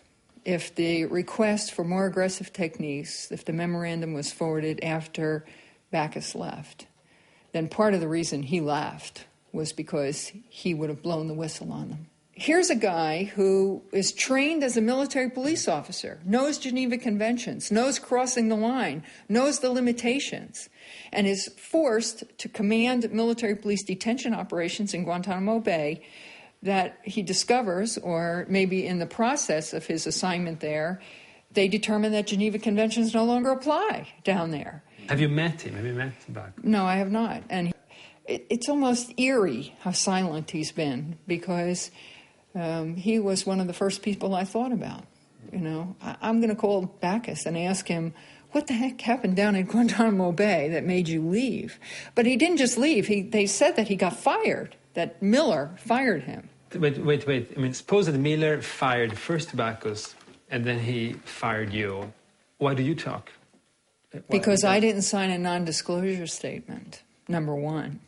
Speaker 3: If the request for more aggressive techniques, if the memorandum was forwarded after Bacchus left, then part of the reason he left was because he would have blown the whistle on them. Here's a guy who is trained as a military police officer, knows Geneva Conventions, knows crossing the line, knows the limitations, and is forced to command military police detention operations in Guantanamo Bay that he discovers, or maybe in the process of his assignment there, they determine that Geneva Conventions no longer apply down there.
Speaker 25: Have you met him? Have you met Bacchus?
Speaker 3: No, I have not. And it's almost eerie how silent he's been, because he was one of the first people I thought about. You know, I'm going to call Bacchus and ask him, what the heck happened down in Guantanamo Bay that made you leave? But he didn't just leave. They said that he got fired, that Miller fired him.
Speaker 25: Wait. I mean, suppose that Miller fired first Bacchus and then he fired you. Why do you talk?
Speaker 3: Because I didn't sign a non-disclosure statement, number one.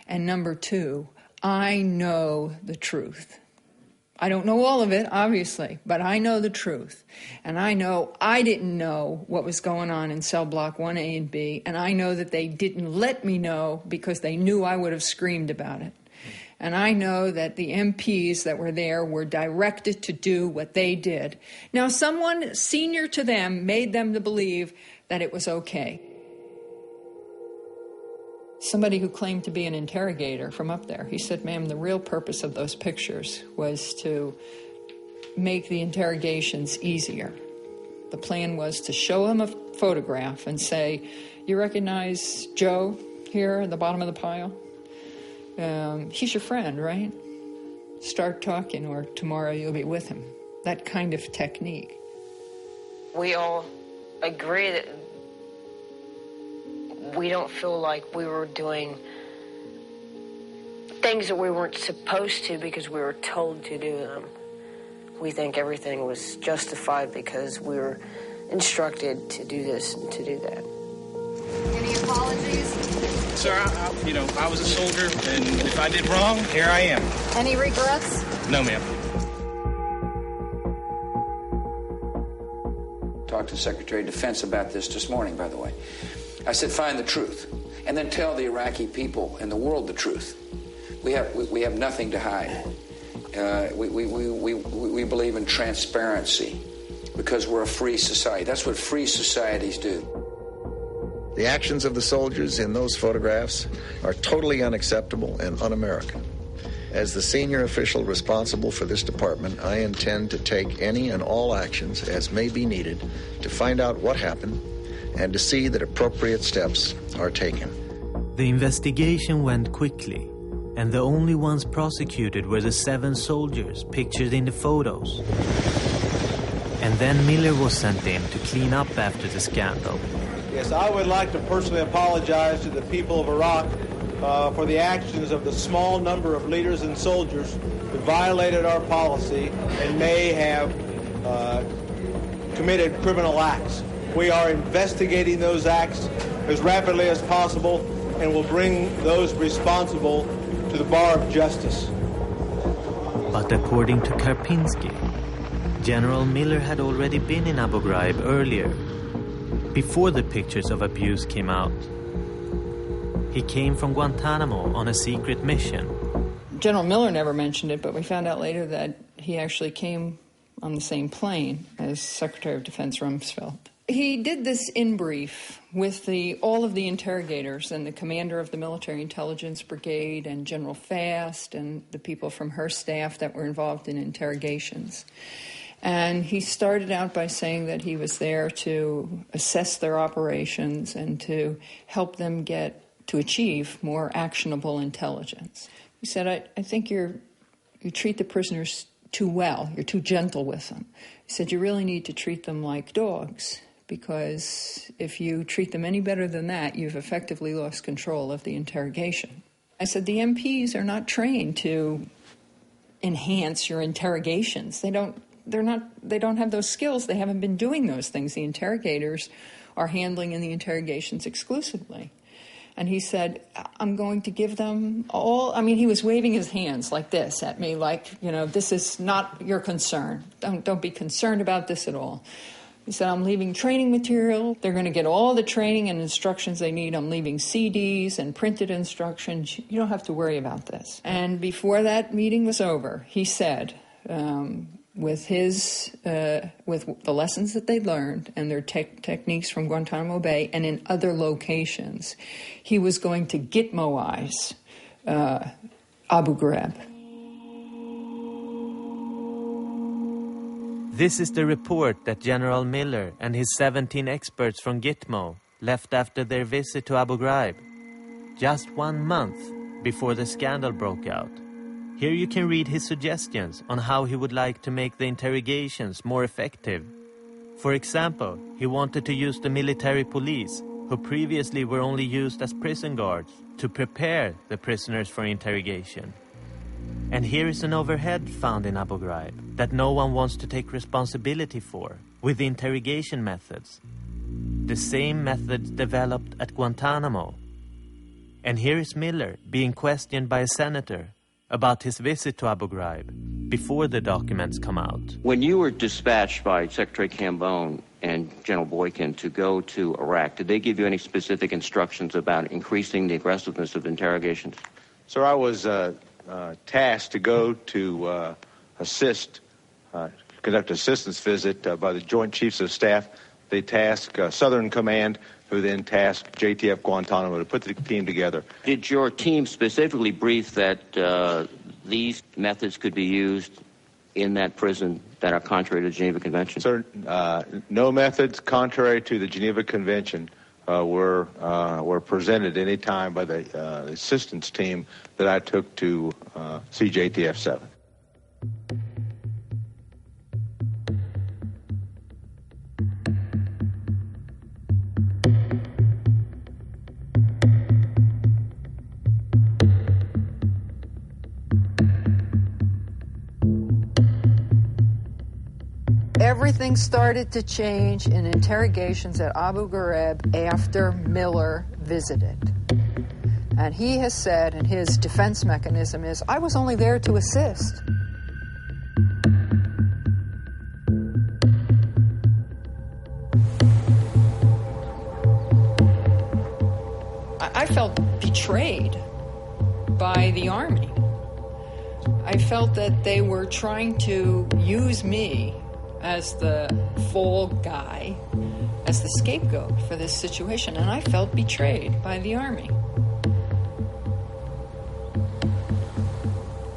Speaker 3: And number two, I know the truth. I don't know all of it, obviously, but I know the truth. And I know I didn't know what was going on in cell block 1A and B, and I know that they didn't let me know because they knew I would have screamed about it. And I know that the MPs that were there were directed to do what they did. Now, someone senior to them made them to believe that it was okay. Somebody who claimed to be an interrogator from up there, he said, ma'am, the real purpose of those pictures was to make the interrogations easier. The plan was to show him a photograph and say, you recognize Joe here at the bottom of the pile? He's your friend, right? Start talking, or tomorrow you'll be with him. That kind of technique.
Speaker 20: We all agree that we don't feel like we were doing things that we weren't supposed to because we were told to do them. We think everything was justified because we were instructed to do this and to do that.
Speaker 22: Any apologies?
Speaker 23: Sir, I was a soldier, and if I did wrong, here I am.
Speaker 22: Any regrets?
Speaker 23: No, ma'am.
Speaker 15: Talked to the Secretary of Defense about this morning, by the way. I said, find the truth, and then tell the Iraqi people and the world the truth. We have nothing to hide. We believe in transparency because we're a free society. That's what free societies do.
Speaker 26: The actions of the soldiers in those photographs are totally unacceptable and un-American. As the senior official responsible for this department, I intend to take any and all actions as may be needed to find out what happened and to see that appropriate steps are taken.
Speaker 4: The investigation went quickly, and the only ones prosecuted were the 7 soldiers pictured in the photos. And then Miller was sent in to clean up after the scandal.
Speaker 27: Yes, I would like to personally apologize to the people of Iraq for the actions of the small number of leaders and soldiers who violated our policy and may have committed criminal acts. We are investigating those acts as rapidly as possible and will bring those responsible to the bar of justice.
Speaker 4: But according to Karpinski, General Miller had already been in Abu Ghraib earlier, before the pictures of abuse came out. He came from Guantanamo on a secret mission.
Speaker 3: General Miller never mentioned it, but we found out later that he actually came on the same plane as Secretary of Defense Rumsfeld. He did this in brief with all of the interrogators and the commander of the Military Intelligence Brigade and General Fast and the people from her staff that were involved in interrogations. And he started out by saying that he was there to assess their operations and to help them to achieve more actionable intelligence. He said, I think you treat the prisoners too well. You're too gentle with them. He said, you really need to treat them like dogs, because if you treat them any better than that, you've effectively lost control of the interrogation. I said, the MPs are not trained to enhance your interrogations. They don't have those skills. They haven't been doing those things. The interrogators are handling in the interrogations exclusively. And he said, I'm going to give them all. I mean, he was waving his hands like this at me, like, this is not your concern. Don't be concerned about this at all. He said, I'm leaving training material. They're going to get all the training and instructions they need. I'm leaving CDs and printed instructions. You don't have to worry about this. And before that meeting was over, he said, with the lessons that they learned and their techniques from Guantanamo Bay and in other locations, he was going to Gitmoize Abu Ghraib.
Speaker 4: This is the report that General Miller and his 17 experts from Gitmo left after their visit to Abu Ghraib, just 1 month before the scandal broke out. Here you can read his suggestions on how he would like to make the interrogations more effective. For example, he wanted to use the military police, who previously were only used as prison guards, to prepare the prisoners for interrogation. And here is an overhead found in Abu Ghraib that no one wants to take responsibility for, with the interrogation methods. The same methods developed at Guantanamo. And here is Miller being questioned by a senator about his visit to Abu Ghraib before the documents come out.
Speaker 5: When you were dispatched by Secretary Cambone and General Boykin to go to Iraq, did they give you any specific instructions about increasing the aggressiveness of interrogations?
Speaker 24: Sir, I was tasked to go to conduct assistance visit by the Joint Chiefs of Staff. They tasked Southern Command, who then tasked JTF Guantanamo to put the team together.
Speaker 5: Did your team specifically brief that these methods could be used in that prison that are contrary to the Geneva Convention?
Speaker 24: Sir, no methods contrary to the Geneva Convention were presented any time by the assistance team that I took to CJTF 7.
Speaker 3: Everything started to change in interrogations at Abu Ghraib after Miller visited. And he has said, and his defense mechanism is, I was only there to assist. I felt betrayed by the Army. I felt that they were trying to use me as the fall guy, as the scapegoat for this situation, and I felt betrayed by the Army.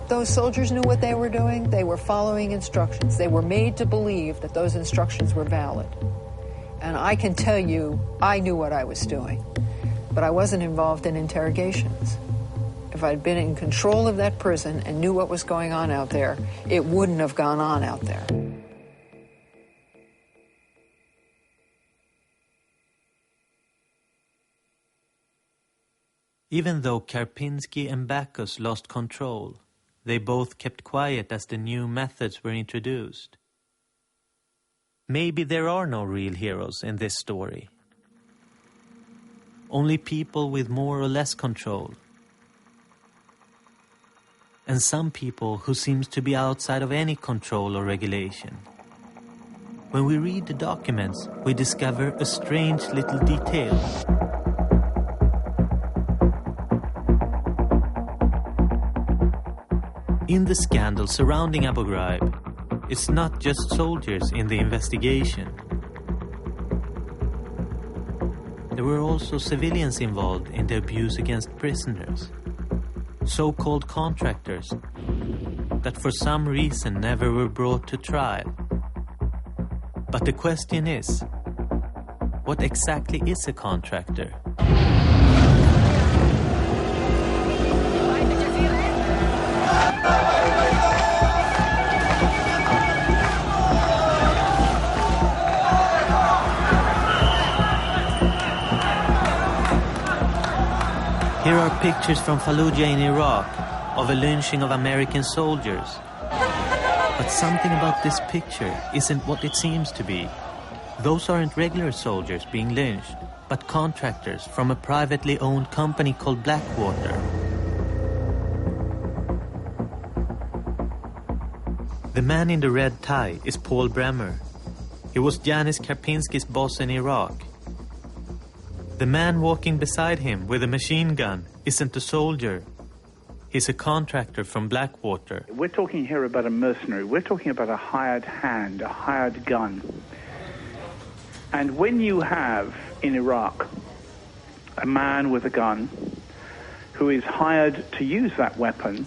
Speaker 3: Those soldiers knew what they were doing. They were following instructions. They were made to believe that those instructions were valid. And I can tell you, I knew what I was doing, but I wasn't involved in interrogations. If I'd been in control of that prison and knew what was going on out there, it wouldn't have gone on out there.
Speaker 4: Even though Karpinski and Bacchus lost control, they both kept quiet as the new methods were introduced. Maybe there are no real heroes in this story. Only people with more or less control. And some people who seems to be outside of any control or regulation. When we read the documents, we discover a strange little detail. In the scandal surrounding Abu Ghraib, it's not just soldiers in the investigation. There were also civilians involved in the abuse against prisoners, so-called contractors that for some reason never were brought to trial. But the question is, what exactly is a contractor? Here are pictures from Fallujah in Iraq of a lynching of American soldiers. But something about this picture isn't what it seems to be. Those aren't regular soldiers being lynched, but contractors from a privately owned company called Blackwater. The man in the red tie is Paul Bremer. He was Janis Karpinski's boss in Iraq. The man walking beside him with a machine gun isn't a soldier. He's a contractor from Blackwater.
Speaker 6: We're talking here about a mercenary. We're talking about a hired hand, a hired gun. And when you have in Iraq a man with a gun who is hired to use that weapon,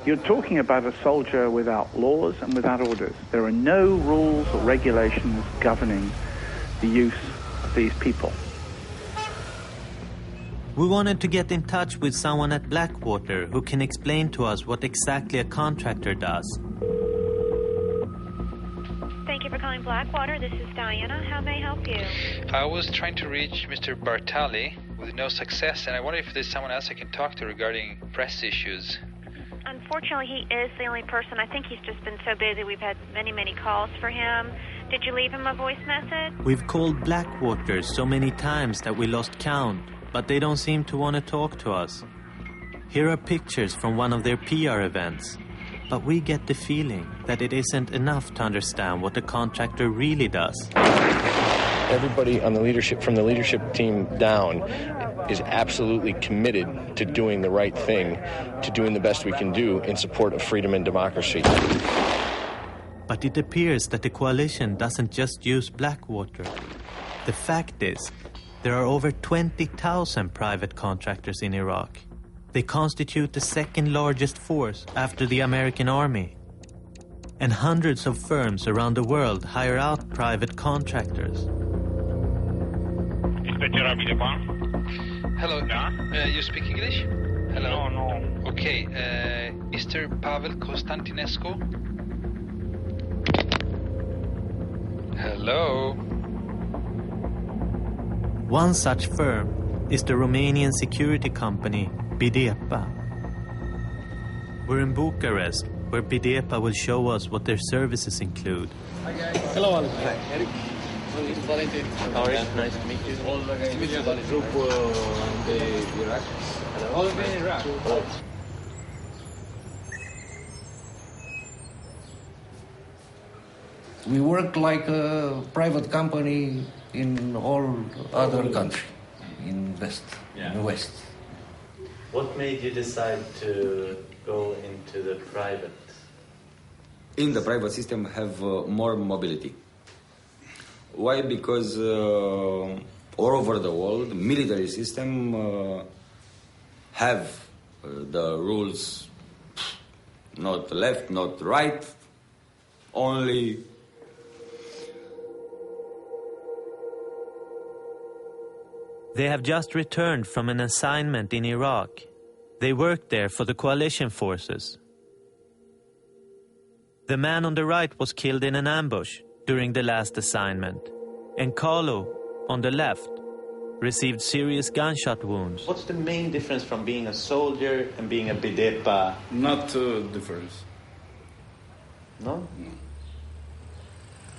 Speaker 6: you're talking about a soldier without laws and without orders. There are no rules or regulations governing the use of these people.
Speaker 4: We wanted to get in touch with someone at Blackwater who can explain to us what exactly a contractor does.
Speaker 7: Thank you for calling Blackwater. This is Diana. How may I help you?
Speaker 14: I was trying to reach Mr. Bartali with no success, and I wonder if there's someone else I can talk to regarding press issues.
Speaker 7: Unfortunately, he is the only person. I think he's just been so busy. We've had many calls for him. Did you leave him a voice message?
Speaker 4: We've called Blackwater so many times that we lost count, but they don't seem to want to talk to us. Here are pictures from one of their PR events, but we get the feeling that it isn't enough to understand what a contractor really does.
Speaker 9: Everybody on the leadership, from the leadership team down, is absolutely committed to doing the right thing, to doing the best we can do in support of freedom and democracy.
Speaker 4: But it appears that the coalition doesn't just use Blackwater. The fact is, there are over 20,000 private contractors in Iraq. They constitute the second largest force after the American army. And hundreds of firms around the world hire out private contractors.
Speaker 14: Hello, you speak English? Hello? No. Okay, Mr. Pavel Constantinescu? Hello?
Speaker 4: One such firm is the Romanian security company Bidepa. We're in Bucharest, where Bidepa will show us what their services include.
Speaker 11: Hi guys. Hello, Alex. Hi, Eric. Valentin.
Speaker 5: How are you? Nice to meet you.
Speaker 11: All the guys. Meet you. Group the Iraq. Hello. All in Iraq. Hello.
Speaker 12: We work like a private company in all other countries, in the West.
Speaker 4: What made you decide to go into the private?
Speaker 17: In the private system have more mobility. Why? Because all over the world, military system have the rules, not left, not right, only.
Speaker 4: They have just returned from an assignment in Iraq. They worked there for the coalition forces. The man on the right was killed in an ambush during the last assignment, and Carlo, on the left, received serious gunshot wounds.
Speaker 21: What's the main difference from being a soldier and being a Bidepa?
Speaker 8: Not difference.
Speaker 21: No?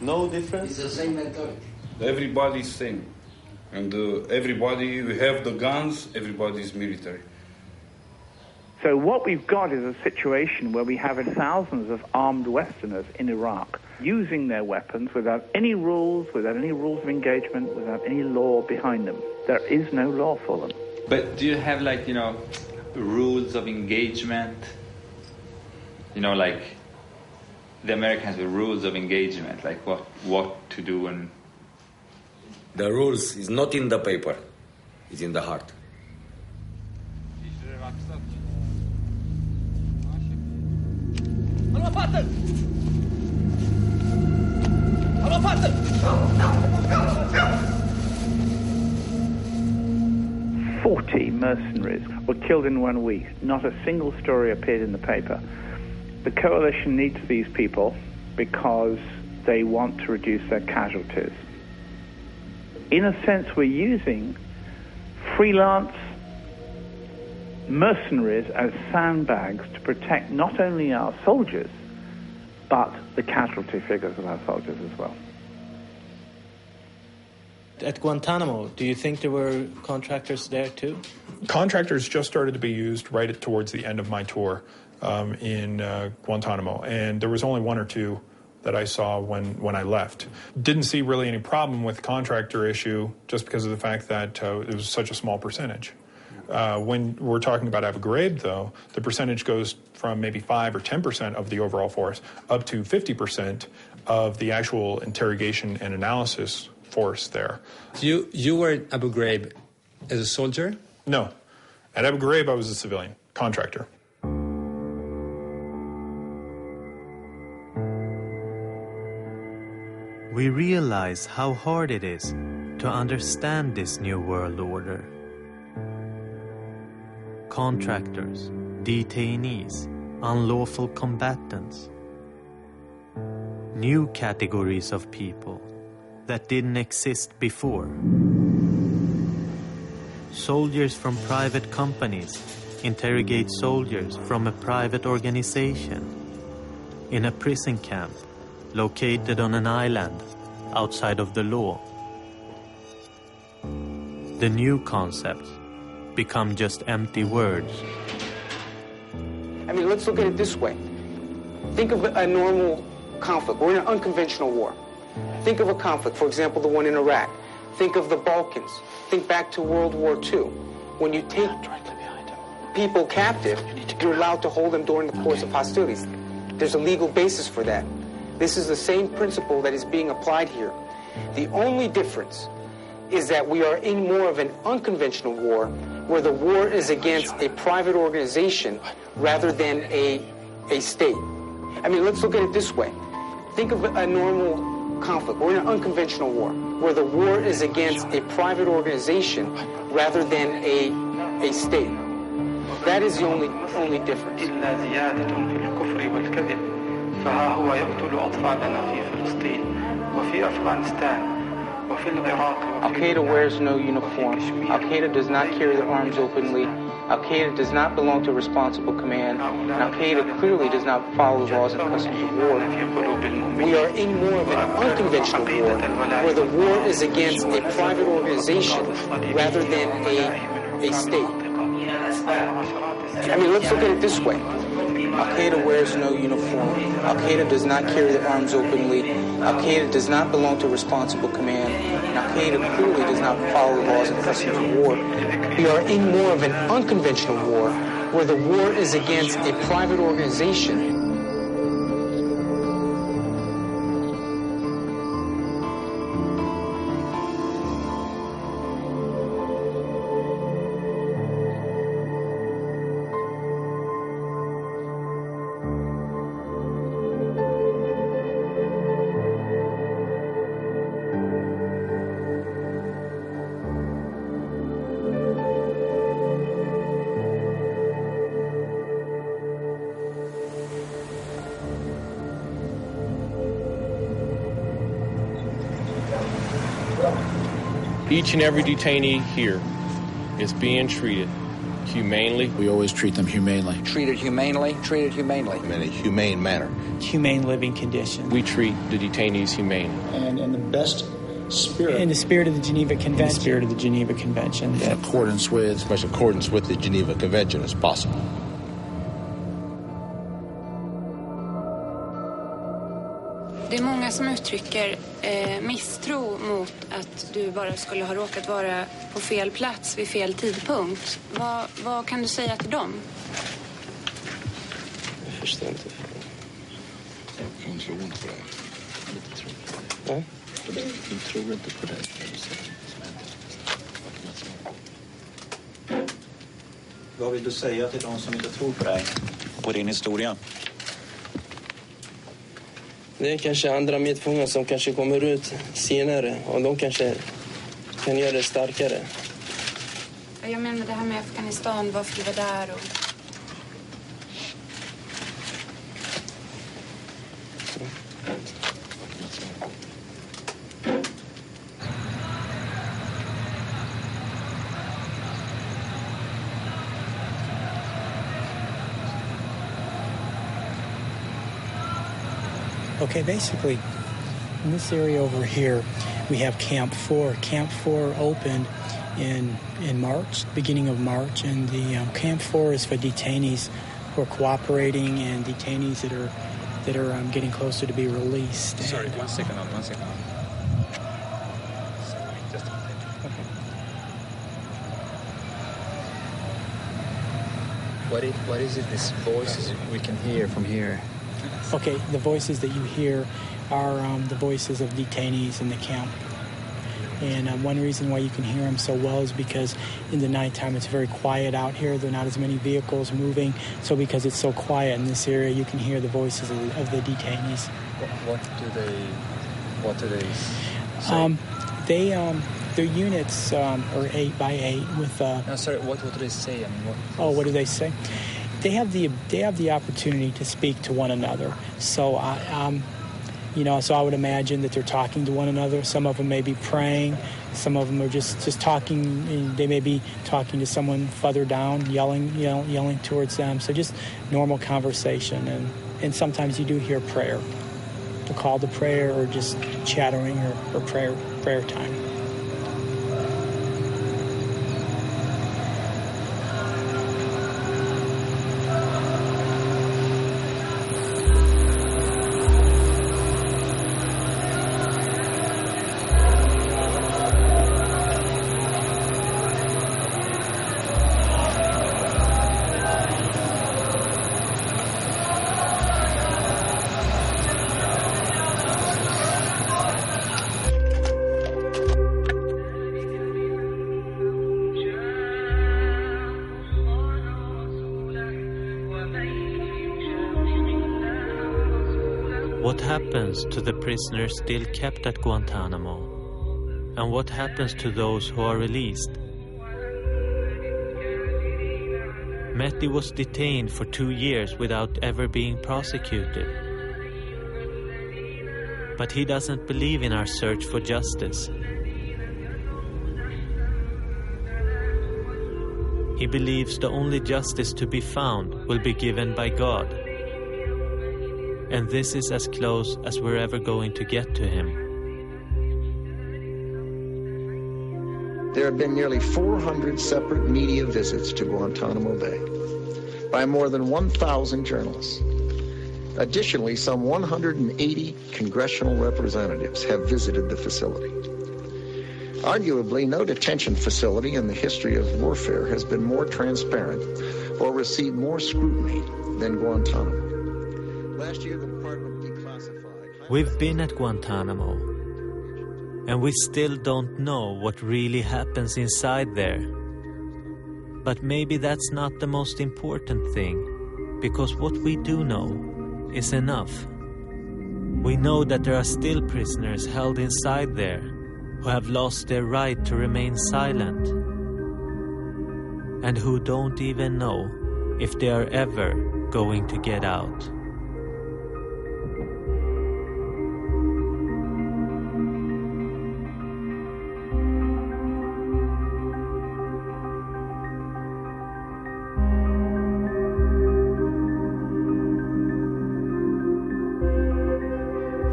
Speaker 21: No difference?
Speaker 12: It's the same mentality.
Speaker 8: Everybody's same. And everybody, we have the guns, everybody's military.
Speaker 6: So what we've got is a situation where we have thousands of armed Westerners in Iraq using their weapons without any rules of engagement, without any law behind them. There is no law for them.
Speaker 28: But do you have, rules of engagement? Like
Speaker 14: the Americans the rules of engagement, like what to do and...
Speaker 17: The rules is not in the paper, it's in the heart.
Speaker 1: Hallå fatter! Hallå fatter!
Speaker 6: 40 mercenaries were killed in 1 week. Not a single story appeared in the paper. The coalition needs these people because they want to reduce their casualties. In a sense, we're using freelance mercenaries as sandbags to protect not only our soldiers, but the casualty figures of our soldiers as well.
Speaker 2: At Guantanamo, do you think there were contractors there too?
Speaker 10: Contractors just started to be used right towards the end of my tour in Guantanamo, and there was only 1 or 2 that I saw when I left. Didn't see really any problem with the contractor issue just because of the fact that it was such a small percentage. When we're talking about Abu Ghraib, though, the percentage goes from maybe 5 or 10% of the overall force up to 50% of the actual interrogation and analysis force there.
Speaker 25: You were at Abu Ghraib as a soldier?
Speaker 10: No. At Abu Ghraib, I was a civilian contractor.
Speaker 4: We realize how hard it is to understand this new world order. Contractors, detainees, unlawful combatants. New categories of people that didn't exist before. Soldiers from private companies interrogate soldiers from a private organization in a prison camp located on an island outside of the law. The new concepts become just empty words.
Speaker 13: I mean, let's look at it this way. Think of a normal conflict. We're in an unconventional war. Think of a conflict, for example, the one in Iraq. Think of the Balkans. Think back to World War II. When you take people captive, you're allowed to hold them during the course of hostilities. There's a legal basis for that. This is the same principle that is being applied here. The only difference is that we are in more of an unconventional war where the war is against a private organization rather than a state. I mean, let's look at it this way. Think of a normal conflict. We're in an unconventional war where the war is against a private organization rather than a state. That is the only difference.
Speaker 16: فها هو يقتل أطفالنا في فلسطين وفي أفغانستان وفي العراق.
Speaker 13: Al-Qaeda wears no uniform. Al-Qaeda does not carry their arms openly. Al-Qaeda does not belong to a responsible command. And Al-Qaeda clearly does not follow the laws and customs of war. We are in more of an unconventional war where the war is against a private organization rather than a state. I mean, let's look at it this way. Al-Qaeda wears no uniform. Al-Qaeda does not carry their arms openly. Al-Qaeda does not belong to a responsible command. And Al-Qaeda clearly does not follow the laws and customs of war. We are in more of an unconventional war where the war is against a private organization.
Speaker 9: Each and every detainee here is being treated humanely.
Speaker 15: We always treat them humanely. Treated humanely, treated humanely.
Speaker 24: In a humane manner.
Speaker 18: Humane living conditions.
Speaker 9: We treat the detainees humanely.
Speaker 19: And in the best spirit.
Speaker 18: In the spirit of the Geneva Convention. In the spirit of the Geneva Convention.
Speaker 19: In accordance with.
Speaker 24: As much accordance with the Geneva Convention as possible.
Speaker 28: Det är många som uttrycker misstro mot att du bara skulle ha råkat vara på fel plats vid fel tidpunkt. Vad kan du säga till dem?
Speaker 19: Jag förstår inte. de tror inte på det. De tror inte på det.
Speaker 21: Vad vill du säga till de som inte tror på dig och din historia?
Speaker 3: Det är kanske andra medfångar som kanske kommer ut senare och de kanske kan göra det starkare.
Speaker 28: Jag menar det här med Afghanistan, varför du var där och...
Speaker 18: Okay, basically, in this area over here, we have Camp 4. Camp 4 opened in March, beginning of March, and the Camp 4 is for detainees who are cooperating and detainees that are getting closer to be released.
Speaker 25: Sorry, one second.
Speaker 5: What is it, these voices we can hear from here?
Speaker 18: Okay, the voices that you hear are the voices of detainees in the camp. And one reason why you can hear them so well is because in the nighttime it's very quiet out here. There are not as many vehicles moving. So because it's so quiet in this area, you can hear the voices of the detainees.
Speaker 5: What do they say?
Speaker 18: Their units are 8 by 8 with...
Speaker 5: No, sorry, what do they say? I mean,
Speaker 18: what do they say? They have the opportunity to speak to one another. So so I would imagine that they're talking to one another. Some of them may be praying. Some of them are just talking. They may be talking to someone further down, yelling towards them. So just normal conversation. And sometimes you do hear prayer, the call to prayer, or just chattering or prayer time.
Speaker 4: What happens to the prisoners still kept at Guantanamo? And what happens to those who are released? Mehdi was detained for 2 years without ever being prosecuted. But he doesn't believe in our search for justice. He believes the only justice to be found will be given by God. And this is as close as we're ever going to get to him.
Speaker 7: There have been nearly 400 separate media visits to Guantanamo Bay by more than 1,000 journalists. Additionally, some 180 congressional representatives have visited the facility. Arguably, no detention facility in the history of warfare has been more transparent or received more scrutiny than Guantanamo. Last year, the department declassified...
Speaker 4: We've been at Guantanamo, and we still don't know what really happens inside there. But maybe that's not the most important thing, because what we do know is enough. We know that there are still prisoners held inside there who have lost their right to remain silent, and who don't even know if they are ever going to get out.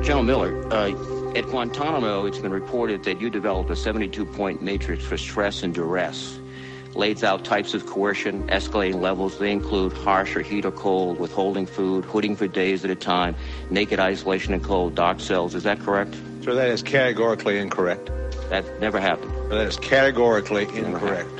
Speaker 20: General Miller, at Guantanamo, it's been reported that you developed a 72-point matrix for stress and duress. Lays out types of coercion, escalating levels. They include harsh or heat or cold, withholding food, hooding for days at a time, naked isolation and cold, dark cells. Is that correct?
Speaker 24: Sir, that is categorically incorrect.
Speaker 20: That never happened.
Speaker 24: That is categorically incorrect.